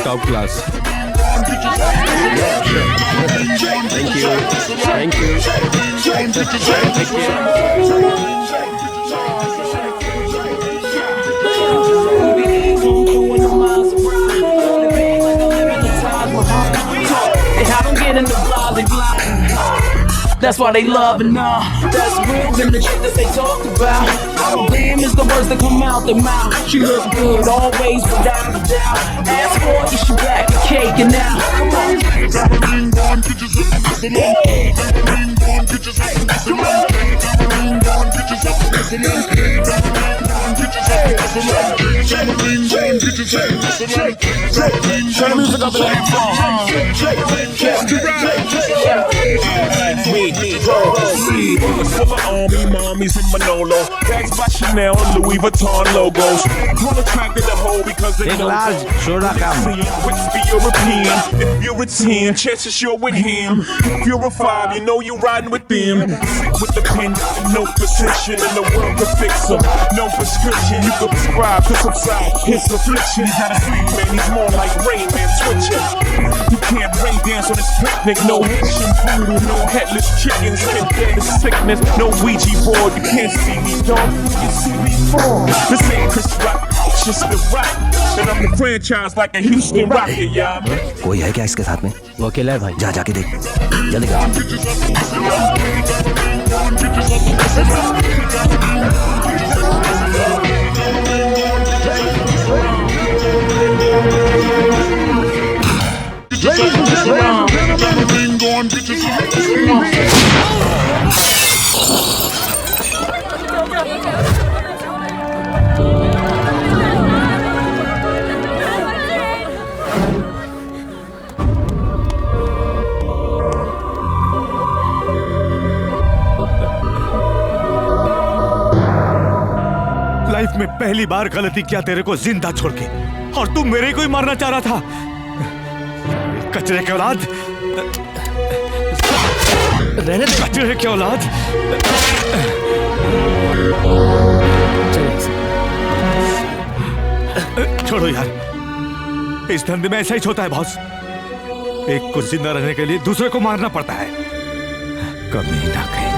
Top class. Thank you, thank you, That's why they love and that's real than the shit that they talk about. Damn is the words that come out their mouth. She looks good always without a doubt. Ask for it, she back and cake and now. Come on. Turn the music up and let it fall. Full of army mommies in Manolo, bags by Chanel and Louis Vuitton logos. All attracted to hoe because they know it's the European. If you're a 10, chances you're with him. If you're a 5, you know you're riding with them. Sick with the pen, no position in the world to fix them. No prescription, you can prescribe to subside his affliction. He's not a sweet man, he's more like Rain Man switching. You can't rain dance on this picnic, no Haitian voodoo, no headless chickens, and dead sickness, no Ouija board. You can't see me, dog. You see me fall. This ain't Chris Rock, it's just the rock. And I'm the franchise like a Houston Rocket, y'all. कोई है क्या इसके साथ में? वो अकेला है भाई। जा जाके देख, चलेगा। Ladies and लाइफ में पहली बार गलती किया तेरे को जिंदा छोड़ के, और तू मेरे को ही मारना चाह रहा था। कचरे के औलाद, रहने दे कचरे के औलाद। छोड़ो यार, इस धंधे में ऐसा ही होता है बॉस। एक को जिंदा रहने के लिए दूसरे को मारना पड़ता है। कमीना कहेगा।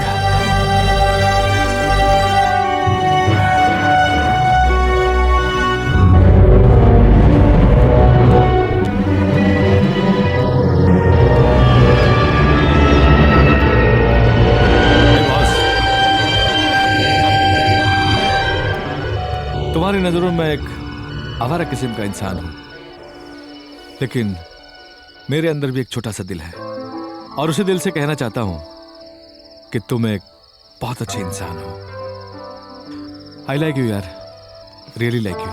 तुम्हारी नजरों में एक आवारा किस्म का इंसान हूं, लेकिन मेरे अंदर भी एक छोटा सा दिल है, और उसे दिल से कहना चाहता हूं कि तुम एक बहुत अच्छे इंसान हो। आई लाइक यू यार, रियली लाइक यू।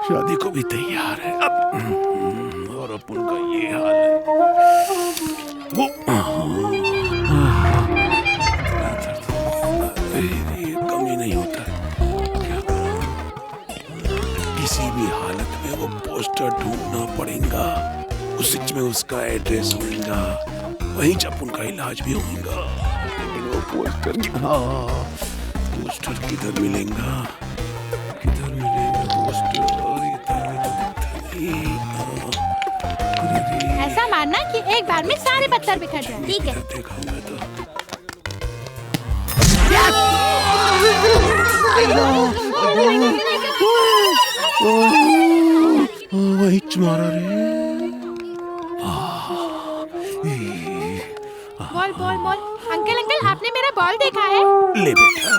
शादी को भी तैयार है अब, और अपन का ये हाल है। वो ये कमी नहीं होता है। क्या करूं? किसी भी हालत में वो पोस्टर ढूंढना पड़ेगा, उसी में उसका एड्रेस होगा, वहीं अपन का इलाज भी होगा। लेकिन वो पोस्टर किधर मिलेगा? किधर मिलेगा पोस्टर? ऐसा मानना कि एक बार में सारे पत्थर बिखर जाए, ठीक है? वही मारा रे। Ball ball ball. Uncle uncle, आपने मेरा बॉल देखा है? ले बेटा।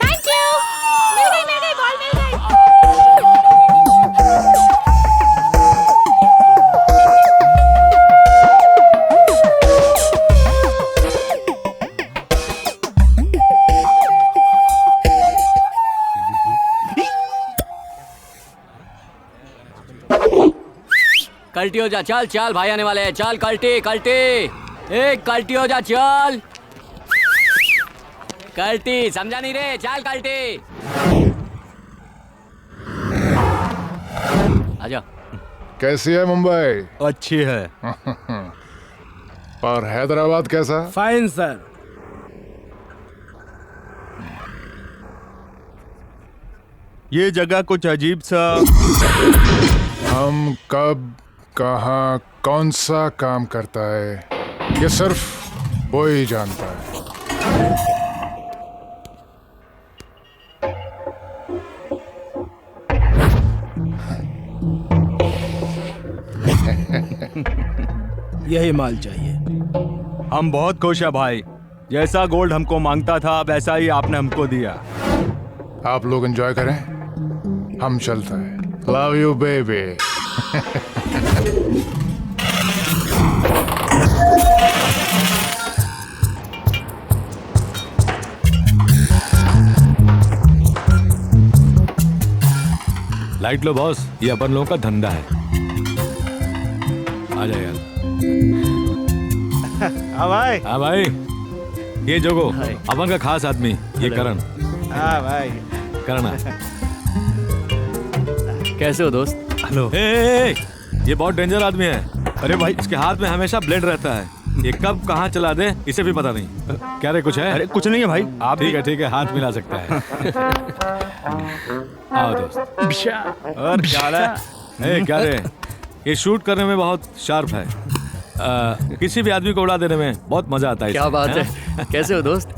Thank you. मिल गई बॉल मिल गई। कल्टी हो जा, चल चल भाई आने वाले हैं, चल कल्टी कल्टी, ए कल्टी हो जा, चल कल्टी, समझा नहीं रे, चल कल्टी। आजा। कैसी है मुंबई? अच्छी है। और हैदराबाद कैसा? Fine sir. ये जगह कुछ अजीब सा। हम कब कहाँ कौन सा काम करता है ये सिर्फ वो ही जानता है। यही माल चाहिए। हम बहुत खुश हैं भाई, जैसा गोल्ड हमको मांगता था वैसा ही आपने हमको दिया। आप लोग एंजॉय करें, हम चलते हैं। Love you baby. Light low boss, ये अपन लोगों का धंधा है। आ जाए यार। हाँ भाई। हाँ भाई, ये जोगो अपन का खास आदमी, ये करण। हाँ भाई। करण कैसे हो दोस्त? हेलो। ये बहुत डेंजर आदमी है। अरे भाई, इसके हाथ में हमेशा ब्लेड रहता है, ये कब कहाँ चला दे इसे भी पता नहीं। क्या रे, कुछ है? अरे कुछ नहीं है भाई। आप ठीक है, हाथ मिला सकता है। आओ दोस्त। और क्या है? क्या रे, ये शूट करने में बहुत शार्प है। किसी भी आदमी को उड़ा देने में बहुत मजा आता है। क्या बात है? कैसे हो दोस्त?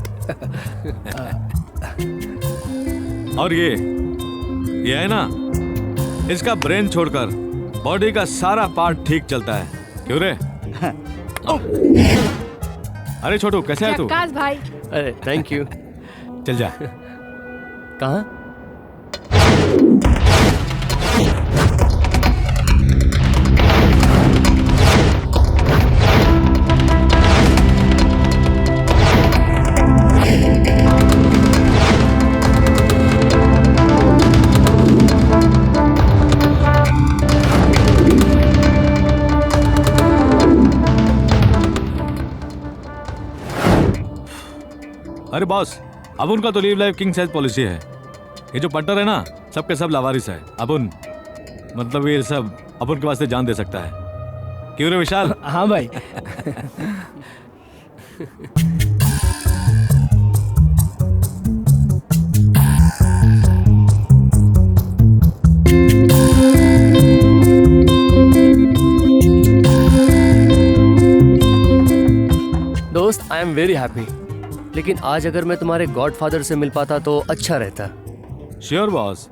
और ये है ना, इसका ब्रेन छोड़कर बॉडी का सारा पार्ट ठीक चलता है। क्यों रे? अरे छोटू, कैसे है तू? आकाश भाई। अरे थैंक यू। चल जा। कहाँ? अरे बॉस, अब उनका तो leave life king size policy है। ये जो पट्टर है ना, सबके सब लावारिस है। अपुन मतलब ये सब अपुन के वास्ते जान दे सकता है। क्यों रे विशाल? हाँ भाई। दोस्त, आई एम वेरी हैप्पी, लेकिन आज अगर मैं तुम्हारे गॉडफादर से मिल पाता तो अच्छा रहता। श्योर बॉस,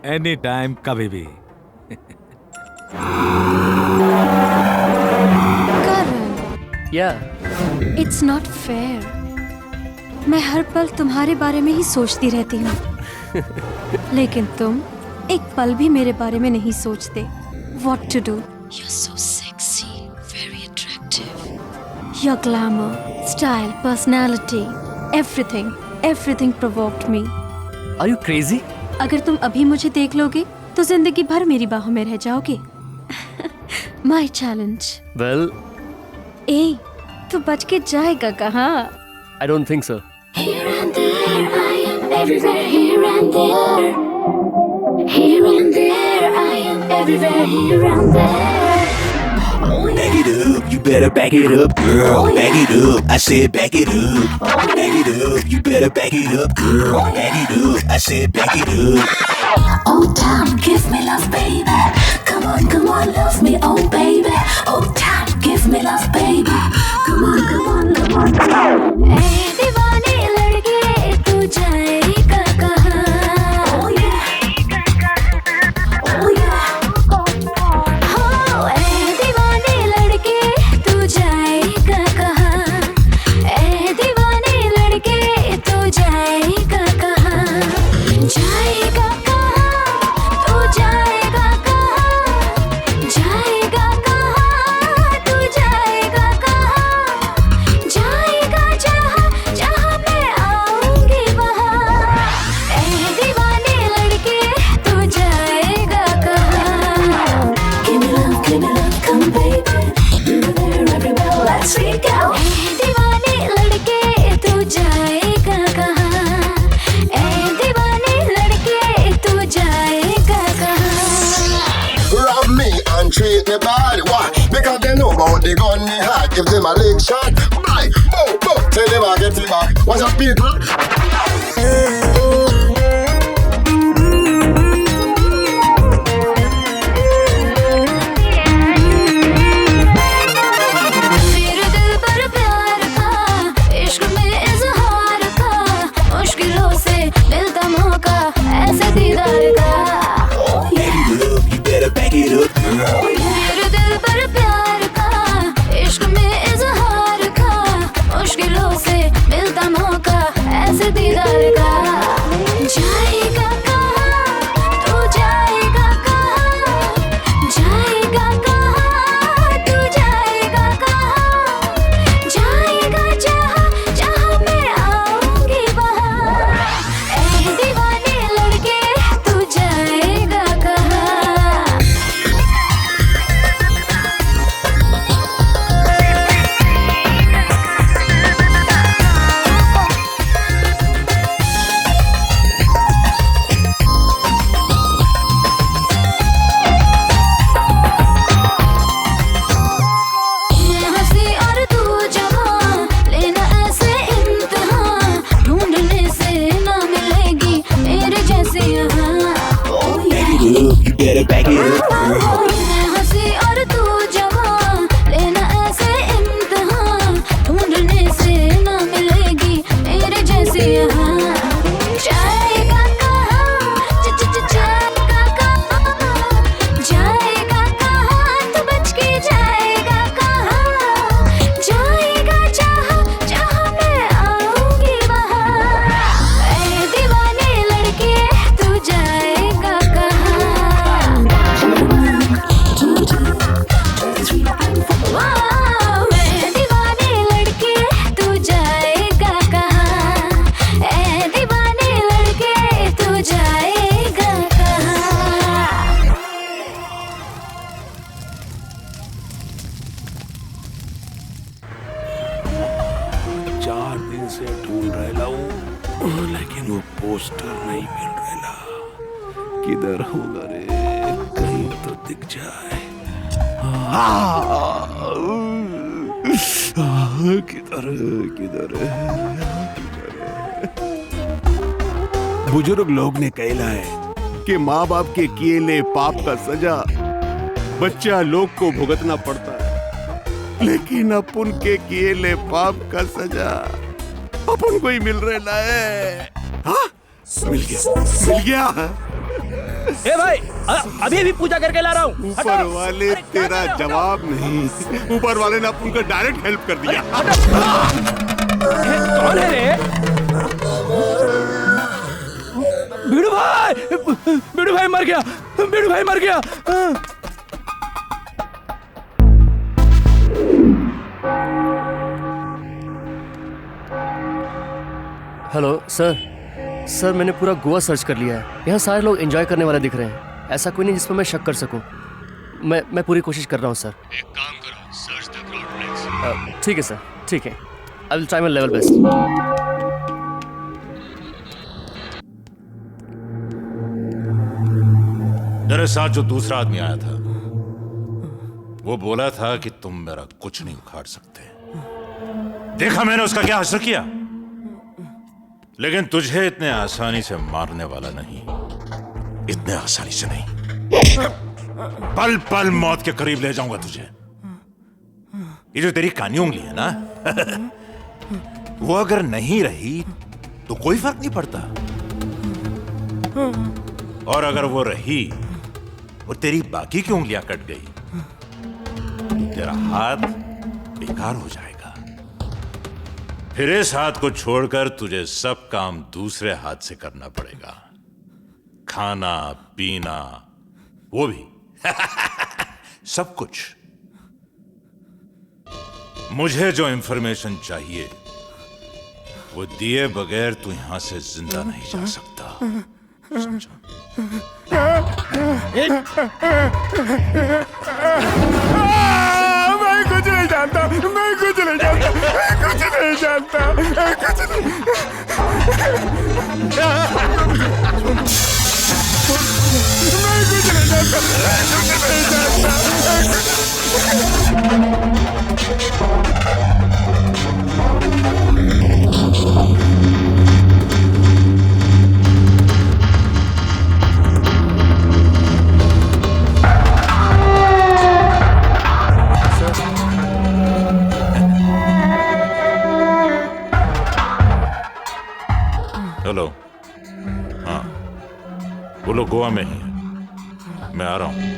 एनी टाइम, कभी भी। करण, इट्स नॉट फेयर। मैं हर पल तुम्हारे बारे में ही सोचती रहती हूँ, लेकिन तुम एक पल भी मेरे बारे में नहीं सोचते। What to do? You're so sexy, very attractive. Your glamour, style, personality, everything provoked me. Are you crazy? अगर तुम अभी मुझे देख लोगे तो जिंदगी भर मेरी बाहों में रह जाओगे। My challenge. Well, ए, तू बच के जाएगा कहाँ? I don't think so. Here and there, I am everywhere. Here and there, here and there, I am everywhere. Here and there. Back it up, you better back it up, girl. Back it up, I said back it up. Back it up, you better back it up, girl. Back it up, I said back it up. Oh, time, give me love, baby. Come on, love me, oh baby. Oh, time, give me love, baby. Come on. Hey, दीवाने लड़के, तू जाएगा कहाँ? Oh yeah. Oh yeah. Oh, hey, दीवाने लड़के, तू जाएगा कहाँ? Hey, दीवाने लड़के, तू जाएगा कहाँ? जाएगा कहाँ? तू जाएगा कहाँ? जाएगा कहाँ? तू जाएगा कहाँ? me bad. Why? Because they know about the gun me hot. If them a leg shot, bye, boom, boom. Tell them I get it back. What's up, people? मेरे दिल पर प्यार का इश्क में इजहार का मुश्किलों से मिलता मौका ऐसे दीदार का जाएगा कहाँ तू जाएगा कहाँ जाएगा कहाँ तू जाएगा कहाँ जाएगा जहाँ जहाँ मैं आऊंगी वहाँ ऐ दीवाने लड़के तू जाएगा कहाँ You better back it up, girl. मैं हंसी और तू जवां लेना ऐसे इम्तिहान ढूंढने से ना मिलेगी मेरे जैसी यहाँ जाएगा कहाँ जाएगा कहाँ जाएगा कहाँ तू बच के जाएगा कहाँ जाएगा जहाँ जहाँ मैं आऊंगी वहाँ ऐ दीवाने लड़के तू जाएगा कहाँ वाह मैं दीवाने लड़के तू जाएगा कहाँ ऐ दीवाने लड़के तू जाएगा कहाँ 4 दिन से ढूंढ रहा हूँ लेकिन वो पोस्टर नहीं मिल रहा। किधर होगा रे? कहीं तो दिख जाए। किधर किधर बुजुर्ग लोग ने कहला है कि माँ बाप के किए ले पाप का सजा बच्चा लोग को भुगतना पड़ता है, लेकिन अपन के किए ले पाप का सजा अपन को ही मिल रहा है। हाँ? मिल गया ए भाई अभी अभी पूजा करके ला रहा हूँ। ऊपर वाले तेरा जवाब नहीं, ऊपर वाले ने अपन को डायरेक्ट हेल्प कर दिया। कौन है रे? बीड़ू भाई मर गया, बीड़ू भाई मर गया। Hello sir. सर मैंने पूरा गोवा सर्च कर लिया है। यहाँ सारे लोग एंजॉय करने वाले दिख रहे हैं। ऐसा कोई नहीं जिस पर मैं शक कर सकूं। मैं पूरी कोशिश कर रहा हूँ सर। एक काम करो, सर्च द क्राउड प्लेस। ठीक है सर, ठीक है। I will try my level best. मेरे साथ जो दूसरा आदमी आया था वो बोला था कि तुम मेरा कुछ नहीं उखाड़ सकते। देखा मैंने उसका क्या असर किया, लेकिन तुझे इतने आसानी से मारने वाला नहीं, इतने आसानी से नहीं। पल पल मौत के करीब ले जाऊंगा तुझे। ये जो तेरी कानी उंगली है ना वो अगर नहीं रही तो कोई फर्क नहीं पड़ता, और अगर वो रही और तेरी बाकी की उंगलियां कट गई तो तेरा हाथ बेकार हो जाएगा। फिर इस हाथ को छोड़कर तुझे सब काम दूसरे हाथ से करना पड़ेगा, खाना पीना वो भी सब कुछ। मुझे जो इंफॉर्मेशन चाहिए वो दिए बगैर तू यहां से जिंदा नहीं जा सकता, समझा? मैं कुछ नहीं जानता, मैं कुछ नहीं जानता, मैं कुछ नहीं जानता, मैं कुछ नहीं। मैं कुछ नहीं जानता, मैं कुछ नहीं जानता। हेलो। हाँ, वो लोग गोवा में हैं। मैं आ रहा हूँ।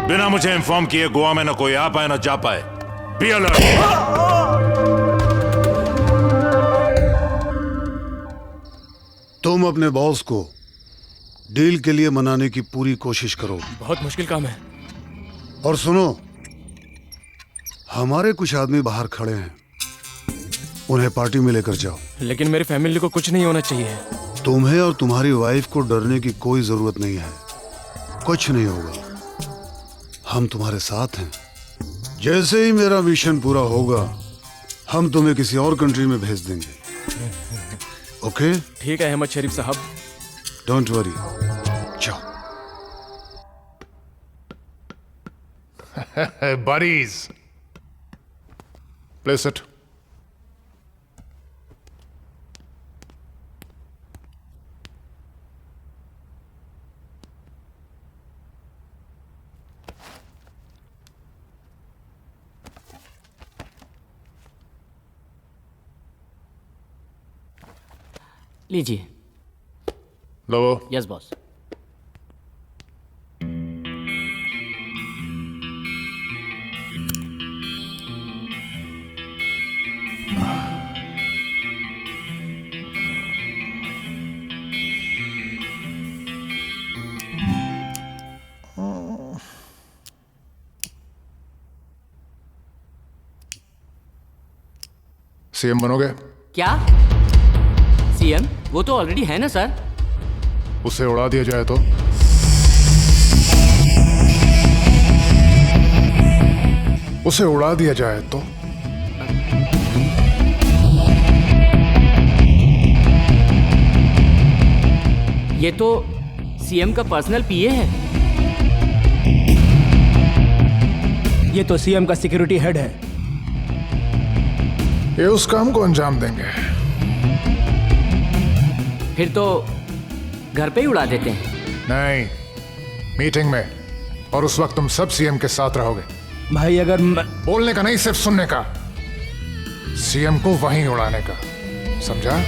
बिना मुझे इन्फॉर्म किए गोवा में न कोई आ पाए न जा पाए। Be alert. तुम अपने बॉस को डील के लिए मनाने की पूरी कोशिश करो। बहुत मुश्किल काम है। और सुनो, हमारे कुछ आदमी बाहर खड़े हैं, उन्हें पार्टी में लेकर जाओ। लेकिन मेरी फैमिली को कुछ नहीं होना चाहिए। तुम्हें और तुम्हारी वाइफ को डरने की कोई जरूरत नहीं है। कुछ नहीं होगा, हम तुम्हारे साथ हैं। जैसे ही मेरा मिशन पूरा होगा, हम तुम्हें किसी और कंट्री में भेज देंगे। ओके? ठीक है अहमद शरीफ साहब। डोंट वरी, जाओ। buddies, place it. लीजिए। लो। Yes boss. सीएम बनोगे? क्या? सीएम? वो तो ऑलरेडी है ना सर। उसे उड़ा दिया जाए तो? उसे उड़ा दिया जाए तो? ये तो सीएम का पर्सनल पीए है। ये तो सीएम का सिक्योरिटी हेड है। ये उस काम को अंजाम देंगे। फिर तो घर पे ही उड़ा देते हैं। नहीं, मीटिंग में, और उस वक्त तुम सब सीएम के साथ रहोगे। भाई अगर बोलने का नहीं, सिर्फ सुनने का। सीएम को वहीं उड़ाने का, समझा?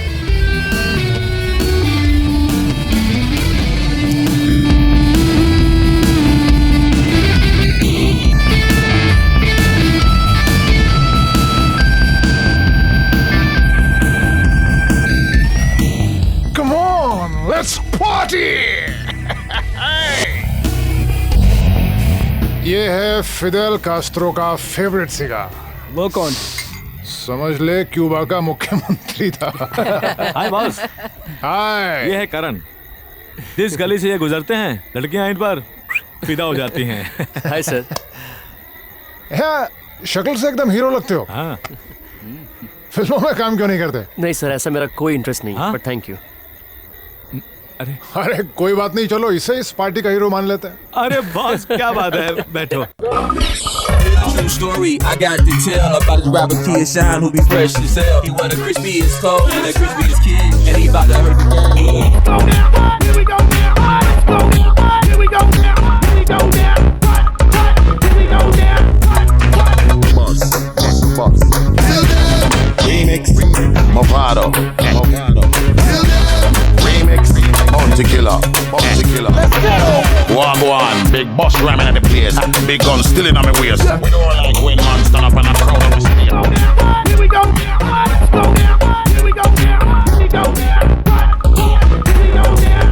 Come on, let's party! ये है फिडेल कास्ट्रो का फेवरेट सिगार। वो कौन? समझ ले, क्यूबा का मुख्यमंत्री था। हाय बॉस। हाय। ये है करण। जिस गली से ये गुजरते हैं, लड़कियां इन पर फिदा हो जाती हैं। Hi sir. शक्ल से एकदम हीरो लगते हो। हाँ। फिल्मों में काम क्यों नहीं करते? नहीं सर, ऐसा मेरा कोई इंटरेस्ट नहीं, बट थैंक यू। अरे कोई बात नहीं, चलो इसे इस पार्टी का हीरो मान लेते हैं। अरे बॉस क्या बात है, बैठो। True story, I got to tell about this rapper Kid Shine who be fresh as hell. He one of crispiest cold and the crispiest kid, and he about to hurt the game. Go now, here we go now. Let's go now, here we go now. Here we go now. Here we go now. Boss. Remix, Movado. Remix, Bounty Killer. Let's go. Wagwan, big boss ramming at the place. Big gun still in on my waist. We don't like when man stand up and a crowd of us. Here we go now. Let's go now. Here we go now. Here we go now. Here we go now.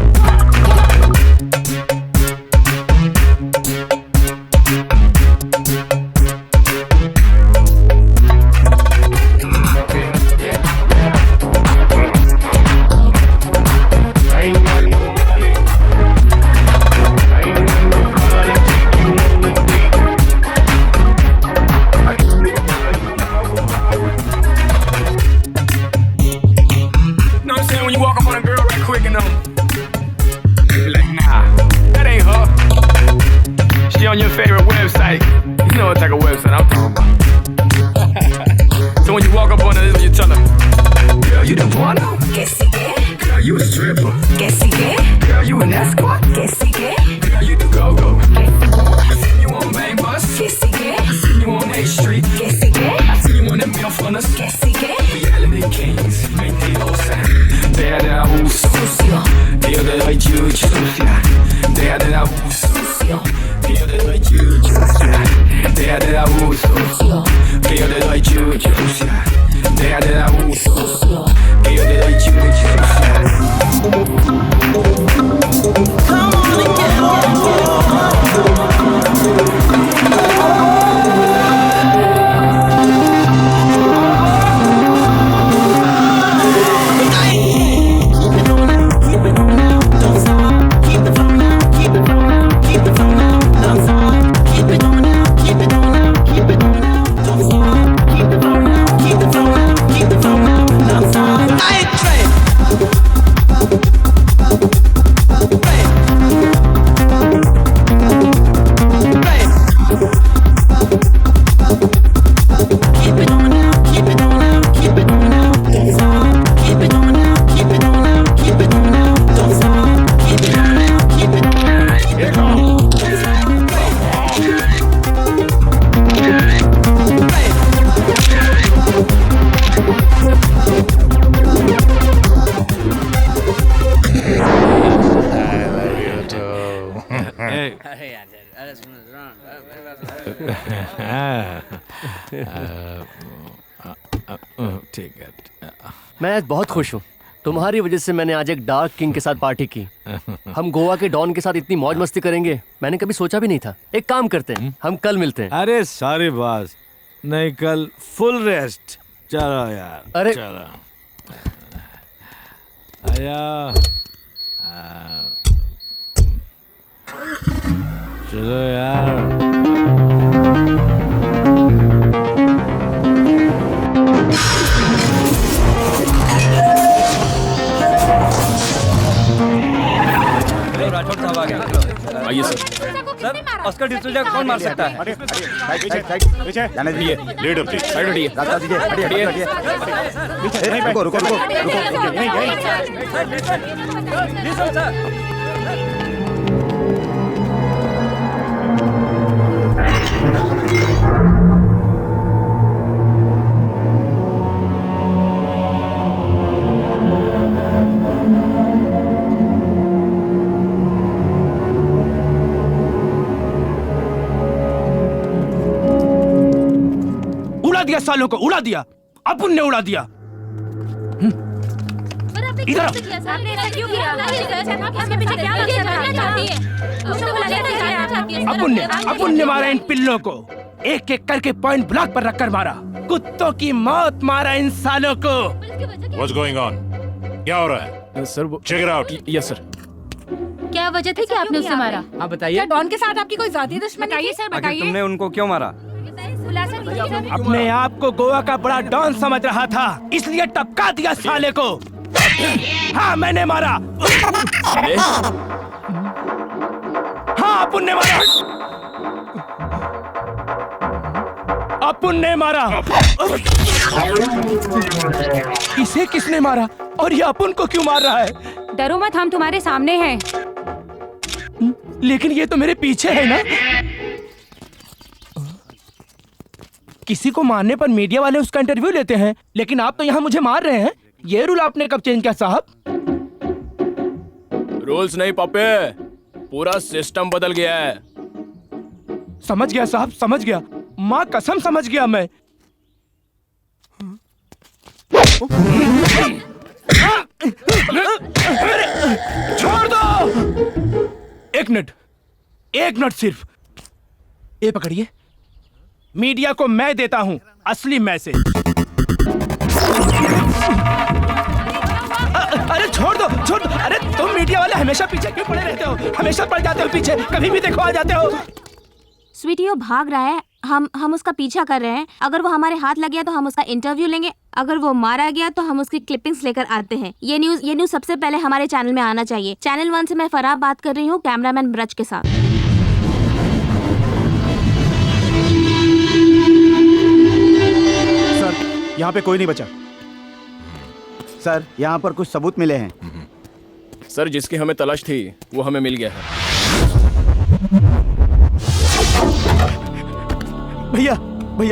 ¿Qué sigue? Reality Kings, mentirosa. Deja del abuso, sucio. Que yo te doy chucho, sucia. Deja del abuso, sucio. Que yo te doy chucho, sucia. Deja del abuso, sucio. Que yo te doy chucho, sucia. Deja del abuso, sucio. Que yo te doy chucho, sucia. Come on and get ठीक है। मैं आज बहुत खुश हूँ। तुम्हारी वजह से मैंने आज एक डार्क किंग के साथ पार्टी की। हम गोवा के डॉन के साथ इतनी मौज मस्ती करेंगे मैंने कभी सोचा भी नहीं था। एक काम करते हैं, हम कल मिलते हैं। अरे सारी बात नहीं, कल फुल रेस्ट। चलो यार, अरे चलो आया, चलो यार। आइए सर। ऑस्कर डिसूजा कौन मार सकता है? पीछे जाने दीजिए। लीडर प्लीज साइड हटिए। रास्ता दीजिए। रुको रुको रुको दिया सालों को उड़ा दिया, अपुन ने उड़ा दिया। इधर अपुन ने मारा इन पिल्लों को, एक एक करके पॉइंट ब्लॉक पर रखकर मारा। कुत्तों की मौत मारा इन सालों को। What's going on? क्या हो रहा है? Sir Check it out. Yes sir. क्या वजह थी कि आपने उसे मारा? हाँ बताइए। क्या डॉन के साथ आपकी कोई जाती दुश्मनी थी? सर बताइए। तुमने उनको क्यों मारा? अपने आप को गोवा का बड़ा डॉन समझ रहा था, इसलिए टपका दिया साले को। हाँ मैंने मारा। हाँ अपुन ने मारा। अपुन ने मारा। इसे किसने मारा और ये अपुन को क्यों मार रहा है? डरो मत, हम तुम्हारे सामने हैं। लेकिन ये तो मेरे पीछे है ना। किसी को मारने पर मीडिया वाले उसका इंटरव्यू लेते हैं, लेकिन आप तो यहाँ मुझे मार रहे हैं। ये रूल आपने कब चेंज किया साहब? रूल्स नहीं पापे, पूरा सिस्टम बदल गया है। समझ गया साहब, समझ गया। माँ कसम समझ गया मैं। छोड़ दो। एक मिनट सिर्फ। ये पकड़िए, मीडिया को मैं देता हूं असली मैसेज। अरे छोड़ दो। अरे तुम मीडिया वाले हमेशा पीछे क्यों पड़े रहते हो? हमेशा पड़ जाते हो पीछे, कभी भी देखो आ जाते हो। स्वीटी वो भाग रहा है, हम उसका पीछा कर रहे हैं। अगर वो हमारे हाथ लग गया तो हम उसका इंटरव्यू लेंगे, अगर वो मारा गया तो हम उसकी क्लिपिंग्स लेकर आते हैं। ये न्यूज सबसे पहले हमारे चैनल में आना चाहिए। चैनल 1 से मैं फराह बात कर रही हूँ, कैमरामैन ब्रज के साथ। सर यहाँ पे कोई नहीं बचा। सर यहाँ पर कुछ सबूत मिले हैं। सर जिसकी हमें तलाश थी वो हमें मिल गया है। भैया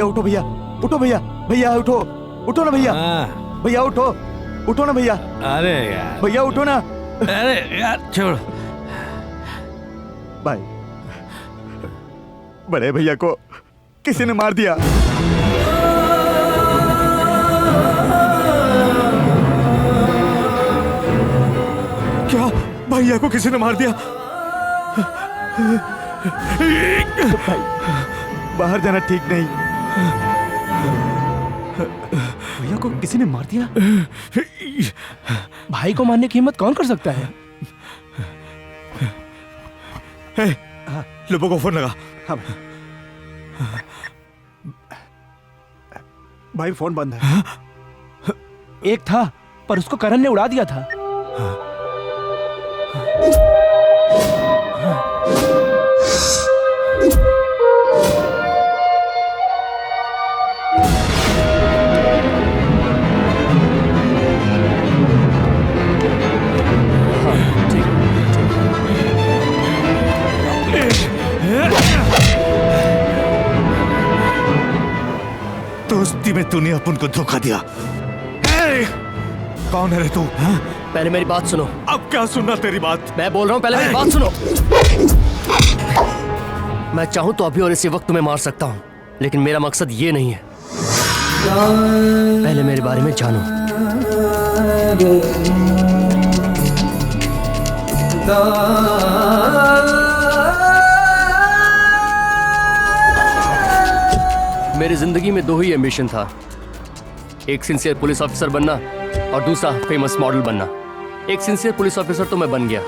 उठो, भैया उठो। उठो ना भैया। भैया उठो, उठो ना भैया। अरे यार भैया उठो ना। अरे यार छोड़। भाई, बड़े भैया को किसी ने मार दिया। क्या भैया को किसी ने मार दिया? भाई, बाहर जाना ठीक नहीं। भैया को किसी ने मार दिया? भाई को मारने की हिम्मत कौन कर सकता है? लोगों को फोन लगा। हाँ भाई, फोन बंद है। एक था पर उसको करण ने उड़ा दिया था। दोस्ती में तूने अपन को धोखा दिया। कौन है रे तू? पहले मेरी बात सुनो। अब क्या सुनना तेरी बात? मैं बोल रहा हूँ, पहले मेरी बात सुनो। मैं चाहूं तो अभी और इसी वक्त तुम्हें मार सकता हूं, लेकिन मेरा मकसद ये नहीं है। पहले मेरे बारे में जानो। मेरी जिंदगी में दो ही एम्बिशन था, एक सिंसियर पुलिस ऑफिसर बनना और दूसरा फेमस मॉडल बनना। एक सिंसियर पुलिस ऑफिसर तो मैं बन गया।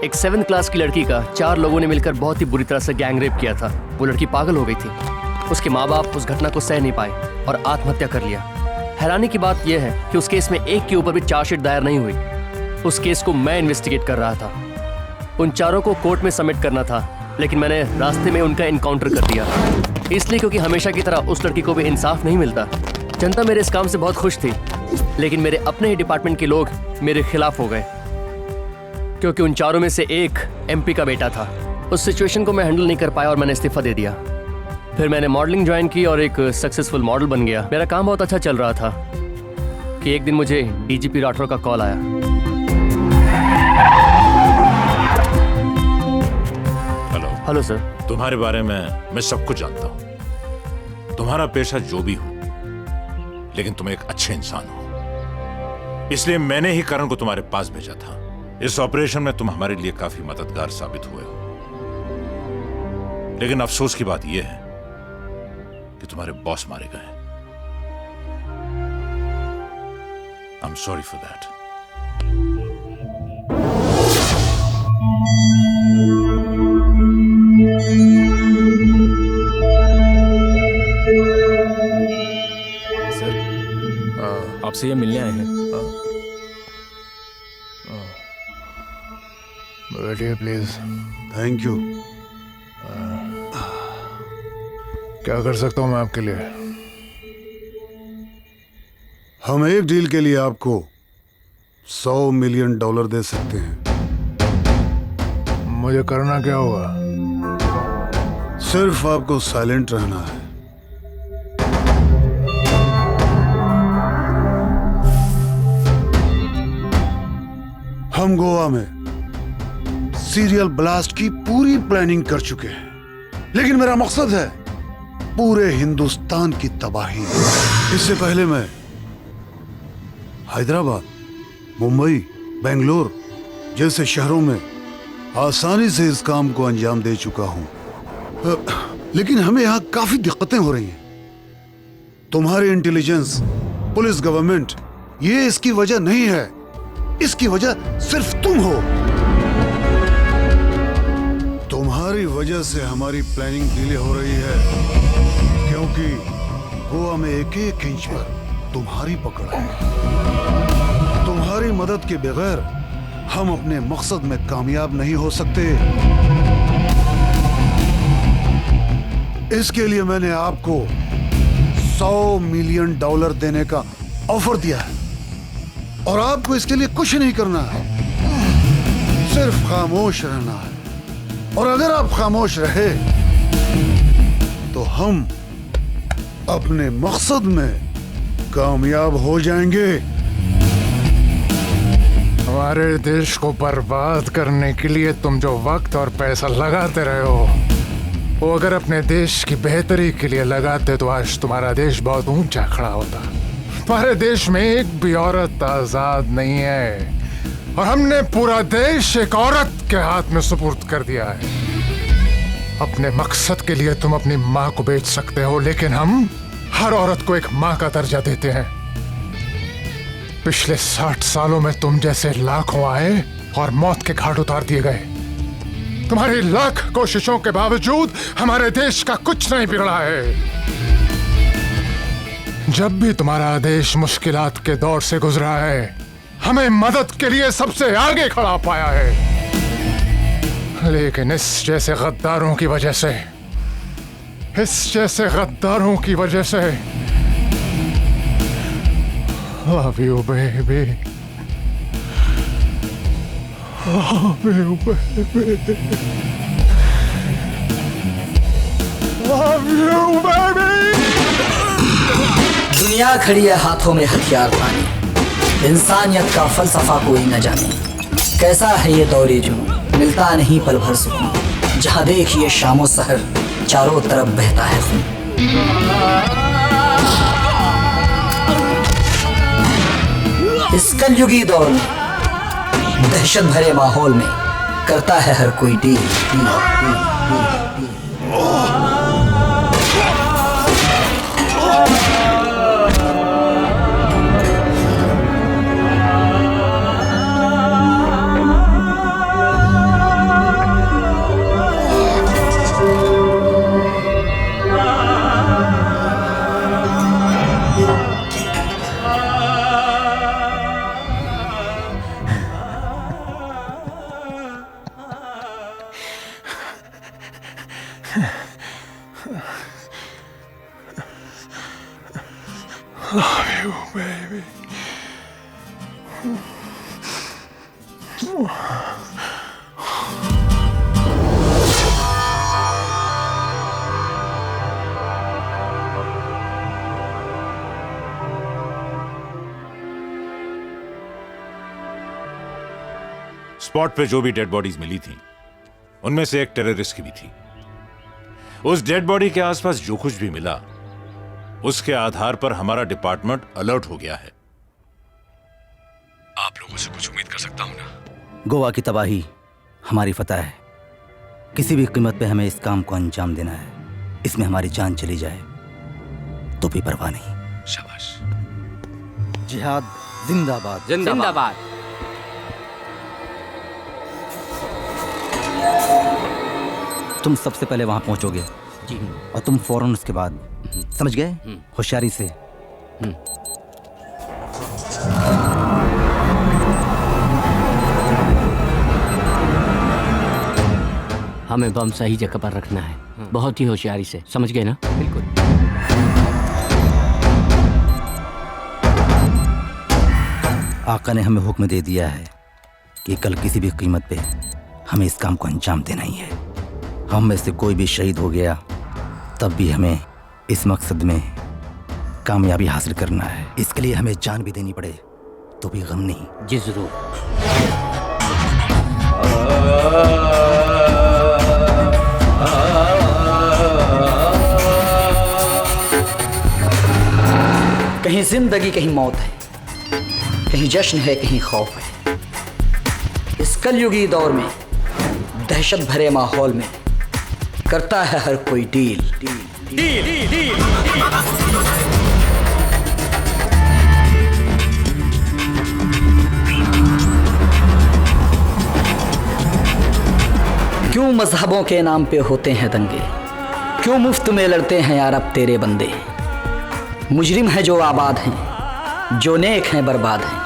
एक 7th क्लास की लड़की का 4 लोगों ने मिलकर बहुत ही बुरी तरह से गैंग रेप किया था। वो लड़की पागल हो गई थी। उसके माँ बाप उस घटना को सह नहीं पाए और आत्महत्या कर लिया। हैरानी की बात यह है कि उस केस में एक के ऊपर भी चार्जशीट दायर नहीं हुई। उस केस को मैं इन्वेस्टिगेट कर रहा था। उन चारों को कोर्ट में सबमिट करना था, लेकिन मैंने रास्ते में उनका इनकाउंटर कर दिया। इसलिए क्योंकि हमेशा की तरह उस लड़की को भी इंसाफ नहीं मिलता। जनता मेरे इस काम से बहुत खुश थी, लेकिन मेरे अपने ही डिपार्टमेंट के लोग मेरे खिलाफ हो गए, क्योंकि उन चारों में से एक MP का बेटा था। उस सिचुएशन को मैं हैंडल नहीं कर पाया और मैंने इस्तीफा दे दिया। फिर मैंने मॉडलिंग ज्वाइन की और एक सक्सेसफुल मॉडल बन गया। मेरा काम बहुत अच्छा चल रहा था कि एक दिन मुझे DGP राठौर का कॉल आया। Hello sir. तुम्हारे बारे में मैं सब कुछ जानता हूं। तुम्हारा पेशा जो भी हो, लेकिन तुम एक अच्छे इंसान हो, इसलिए मैंने ही करण को तुम्हारे पास भेजा था। इस ऑपरेशन में तुम हमारे लिए काफी मददगार साबित हुए हो, लेकिन अफसोस की बात यह है कि तुम्हारे बॉस मारे गए। I am sorry for that. आपसे ये मिलने आए हैं। बैठिए प्लीज। Thank you. क्या कर सकता हूं मैं आपके लिए? हम एक डील के लिए आपको $100 मिलियन दे सकते हैं। मुझे करना क्या होगा? सिर्फ आपको साइलेंट रहना है। हम गोवा में सीरियल ब्लास्ट की पूरी प्लानिंग कर चुके हैं, लेकिन मेरा मकसद है पूरे हिंदुस्तान की तबाही। इससे पहले मैं हैदराबाद, मुंबई, बेंगलोर जैसे शहरों में आसानी से इस काम को अंजाम दे चुका हूं, लेकिन हमें यहां काफी दिक्कतें हो रही हैं। तुम्हारी इंटेलिजेंस, पुलिस, गवर्नमेंट, ये इसकी वजह नहीं है। इसकी वजह सिर्फ तुम हो। तुम्हारी वजह से हमारी प्लानिंग डिले हो रही है, क्योंकि गोवा में एक एक इंच पर तुम्हारी पकड़ है। तुम्हारी मदद के बगैर हम अपने मकसद में कामयाब नहीं हो सकते। इसके लिए मैंने आपको $100 मिलियन देने का ऑफर दिया है, और आपको इसके लिए कुछ नहीं करना है, सिर्फ खामोश रहना है। और अगर आप खामोश रहे तो हम अपने मकसद में कामयाब हो जाएंगे। हमारे देश को बर्बाद करने के लिए तुम जो वक्त और पैसा लगाते रहे हो, वो अगर अपने देश की बेहतरी के लिए लगाते तो आज तुम्हारा देश बहुत ऊंचा खड़ा होता। तुम्हारे देश में एक भी औरत आजाद नहीं है और हमने पूरा देश एक औरत के हाथ में सुपुर्द कर दिया है। अपने मकसद के लिए तुम अपनी माँ को बेच सकते हो, लेकिन हम हर औरत को एक माँ का दर्जा देते हैं। पिछले 60 सालों में तुम जैसे लाखों आए और मौत के घाट उतार दिए गए। तुम्हारी लाख कोशिशों के बावजूद हमारे देश का कुछ नहीं बिगड़ा है। जब भी तुम्हारा देश मुश्किलात के दौर से गुजरा है, हमें मदद के लिए सबसे आगे खड़ा पाया है। लेकिन इस जैसे गद्दारों की वजह से, Love you, baby. Love you, baby. Love you, baby. दुनिया खड़ी है हाथों में हथियार पानी, इंसानियत का फलसफा कोई न जाने। कैसा है ये दौरे जो मिलता नहीं पल भर सुकून, जहाँ देखिए शामो सहर चारों तरफ बहता है खून। इस कलयुगी दौर में दहशत भरे माहौल में करता है हर कोई deal. Love you, baby. Spot पे जो भी डेड बॉडीज मिली थी, उनमें से एक टेररिस्ट की भी थी। उस डेड बॉडी के आसपास जो कुछ भी मिला, उसके आधार पर हमारा डिपार्टमेंट अलर्ट हो गया है। आप लोगों से कुछ उम्मीद कर सकता हूं ना? गोवा की तबाही हमारी फतह है। किसी भी कीमत पे हमें इस काम को अंजाम देना है। इसमें हमारी जान चली जाए तो भी परवाह नहीं। शाबाश। जिहाद जिंदाबाद। जिंदाबाद। तुम सबसे पहले वहां पहुंचोगे जी, और तुम फौरन उसके बाद, समझ गए, होशियारी से। हमें बम सही जगह पर रखना है, बहुत ही होशियारी से, समझ गए ना? बिल्कुल। आका ने हमें हुक्म दे दिया है कि कल किसी भी कीमत पे हमें इस काम को अंजाम देना ही है। हम में से कोई भी शहीद हो गया तब भी हमें इस मकसद में कामयाबी हासिल करना है। इसके लिए हमें जान भी देनी पड़े तो भी गम नहीं। जी जरूर। कहीं जिंदगी कहीं मौत है, कहीं जश्न है कहीं खौफ है। इस कलयुगी दौर में दहशत भरे माहौल में करता है हर कोई डील। क्यों मजहबों के नाम पे होते हैं दंगे, क्यों मुफ्त में लड़ते हैं यार अब तेरे बंदे। मुजरिम है जो आबाद हैं, जो नेक हैं बर्बाद हैं।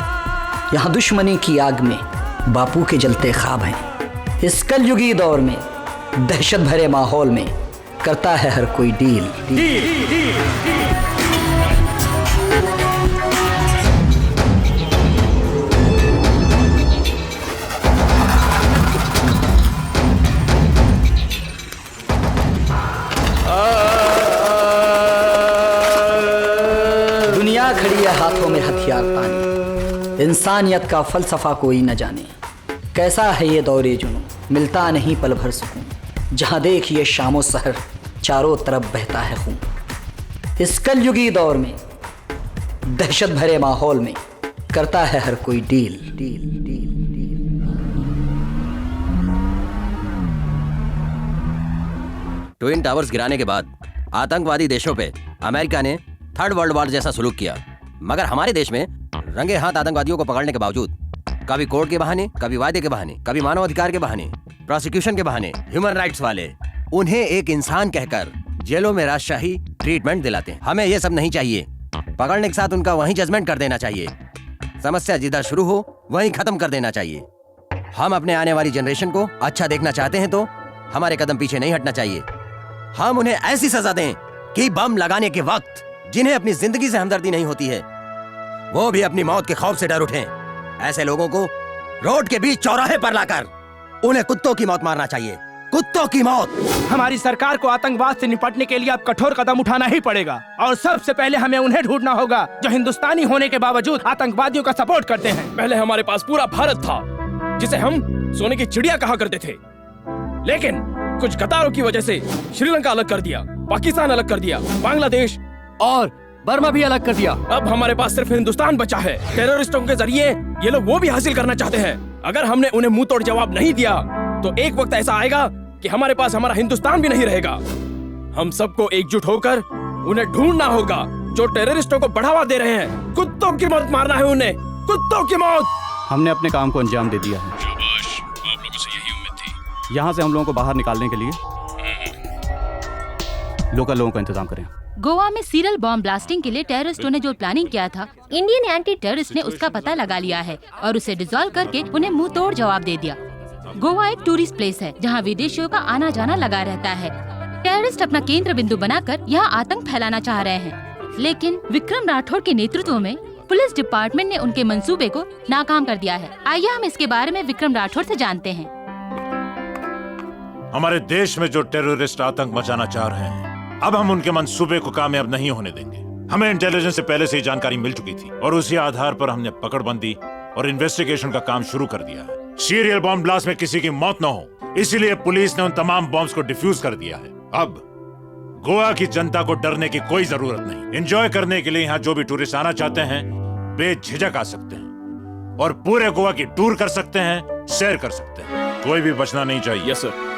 यहाँ दुश्मनी की आग में बापू के जलते ख्वाब हैं। इस कलयुगी दौर में दहशत भरे माहौल में करता है हर कोई डील। दुनिया खड़ी है वाले हथियार ताने, इंसानियत का फलसफा कोई न जाने। कैसा है ये दौरे जुनूं, मिलता नहीं पल भर सुकून, जहाँ देखिए शामो सहर चारों तरफ बहता है खून। इस कलयुगी दौर में दहशत भरे माहौल में करता है हर कोई deal deal deal. Twin towers गिराने के बाद आतंकवादी देशों पे अमेरिका ने थर्ड वर्ल्ड वॉर जैसा सलूक किया, मगर हमारे देश में रंगे हाथ आतंकवादियों को पकड़ने के बावजूद कभी कोर्ट के बहाने, कभी वायदे के बहाने, कभी मानवाधिकार के बहाने, प्रोसिक्यूशन के बहाने, ह्यूमन राइट्स वाले उन्हें एक इंसान कहकर जेलों में राजशाही ट्रीटमेंट दिलाते हैं। हमें यह सब नहीं चाहिए। पकड़ने के साथ उनका वहीं जजमेंट कर देना चाहिए। समस्या जिधर शुरू हो वहीं खत्म कर देना चाहिए। हम अपने आने वाली जनरेशन को अच्छा देखना चाहते हैं तो हमारे कदम पीछे नहीं हटना चाहिए। हम उन्हें ऐसी सजा दें कि बम लगाने के वक्त जिन्हें अपनी जिंदगी से हमदर्दी नहीं होती है वो भी अपनी मौत के खौफ से डर उठें। ऐसे लोगों को रोड के बीच चौराहे पर लाकर उन्हें कुत्तों की मौत मारना चाहिए, कुत्तों की मौत। हमारी सरकार को आतंकवाद से निपटने के लिए अब कठोर कदम उठाना ही पड़ेगा और सबसे पहले हमें उन्हें ढूंढना होगा जो हिंदुस्तानी होने के बावजूद आतंकवादियों का सपोर्ट करते हैं। पहले हमारे पास पूरा भारत था जिसे हम सोने की चिड़िया कहा करते थे, लेकिन कुछ गद्दारों की वजह से श्रीलंका अलग कर दिया, पाकिस्तान अलग कर दिया, बांग्लादेश और बर्मा भी अलग कर दिया। अब हमारे पास सिर्फ हिंदुस्तान बचा है। टेररिस्टों के जरिए ये लोग वो भी हासिल करना चाहते हैं। अगर हमने उन्हें मुंह तोड़ जवाब नहीं दिया तो एक वक्त ऐसा आएगा कि हमारे पास हमारा हिंदुस्तान भी नहीं रहेगा। हम सबको एकजुट होकर उन्हें ढूंढना होगा जो टेररिस्टों को बढ़ावा दे रहे हैं। कुत्तों की मौत मारना है उन्हें, कुत्तों की मौत। हमने अपने काम को अंजाम दे दिया है। आप लोगों से यही उम्मीद थी। यहाँ से हम लोगों को बाहर निकालने के लिए लोकल लोगों का इंतजाम करें। गोवा में सीरियल बॉम्ब ब्लास्टिंग के लिए टेररिस्टों ने जो प्लानिंग किया था, इंडियन एंटी टेररिस्ट ने उसका पता लगा लिया है और उसे डिसॉल्व करके उन्हें मुंह तोड़ जवाब दे दिया। गोवा एक टूरिस्ट प्लेस है जहां विदेशियों का आना जाना लगा रहता है। टेररिस्ट अपना केंद्र बिंदु बनाकर यहां आतंक फैलाना चाह रहे हैं, लेकिन विक्रम राठौड़ के नेतृत्व में पुलिस डिपार्टमेंट ने उनके मंसूबे को नाकाम कर दिया है। आइए हम इसके बारे में विक्रम राठौड़ से जानते हैं। हमारे देश में जो टेररिस्ट आतंक मचाना चाह रहे हैं, अब हम उनके मंसूबे को कामयाब नहीं होने देंगे। हमें इंटेलिजेंस से पहले से ही जानकारी मिल चुकी थी और उसी आधार पर हमने पकड़बंदी और इन्वेस्टिगेशन का काम शुरू कर दिया है। सीरियल बॉम्ब ब्लास्ट में किसी की मौत न हो, इसीलिए पुलिस ने उन तमाम बॉम्ब्स को डिफ्यूज कर दिया है। अब गोवा की जनता को डरने की कोई जरूरत नहीं। एंजॉय करने के लिए यहाँ जो भी टूरिस्ट आना चाहते हैं बेझिझक आ सकते हैं और पूरे गोवा की टूर कर सकते हैं, सैर कर सकते हैं। कोई भी बचना नहीं चाहिए। Yes sir.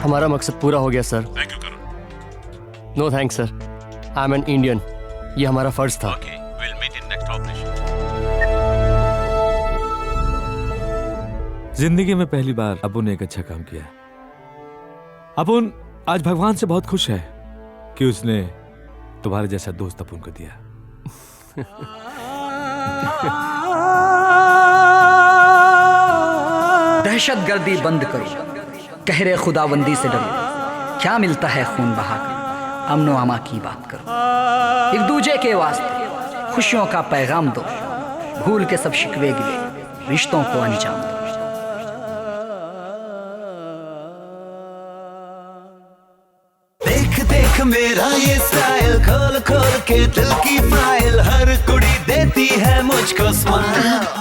हमारा मकसद पूरा हो गया sir. Thank you Karan. No thanks sir, I am an Indian. ये हमारा फर्ज था। Will meet in next operation. जिंदगी में पहली बार अपुन ने एक अच्छा काम किया। अपुन आज भगवान से बहुत खुश है कि उसने तुम्हारे जैसा दोस्त अपुन को दिया। दहशतगर्दी बंद करो, कहरे खुदाबंदी से डरो। क्या मिलता है खून बहाकर, अमनो अमा की बात करो। एक दूजे के वास्ते खुशियों का पैगाम दो, भूल के सब शिकवे गिले रिश्तों को अंजाम दो। देख देख मेरा ये स्टाइल, खोल खोल के दिल की फाइल, हर कुड़ी देती है मुझको स्माइल।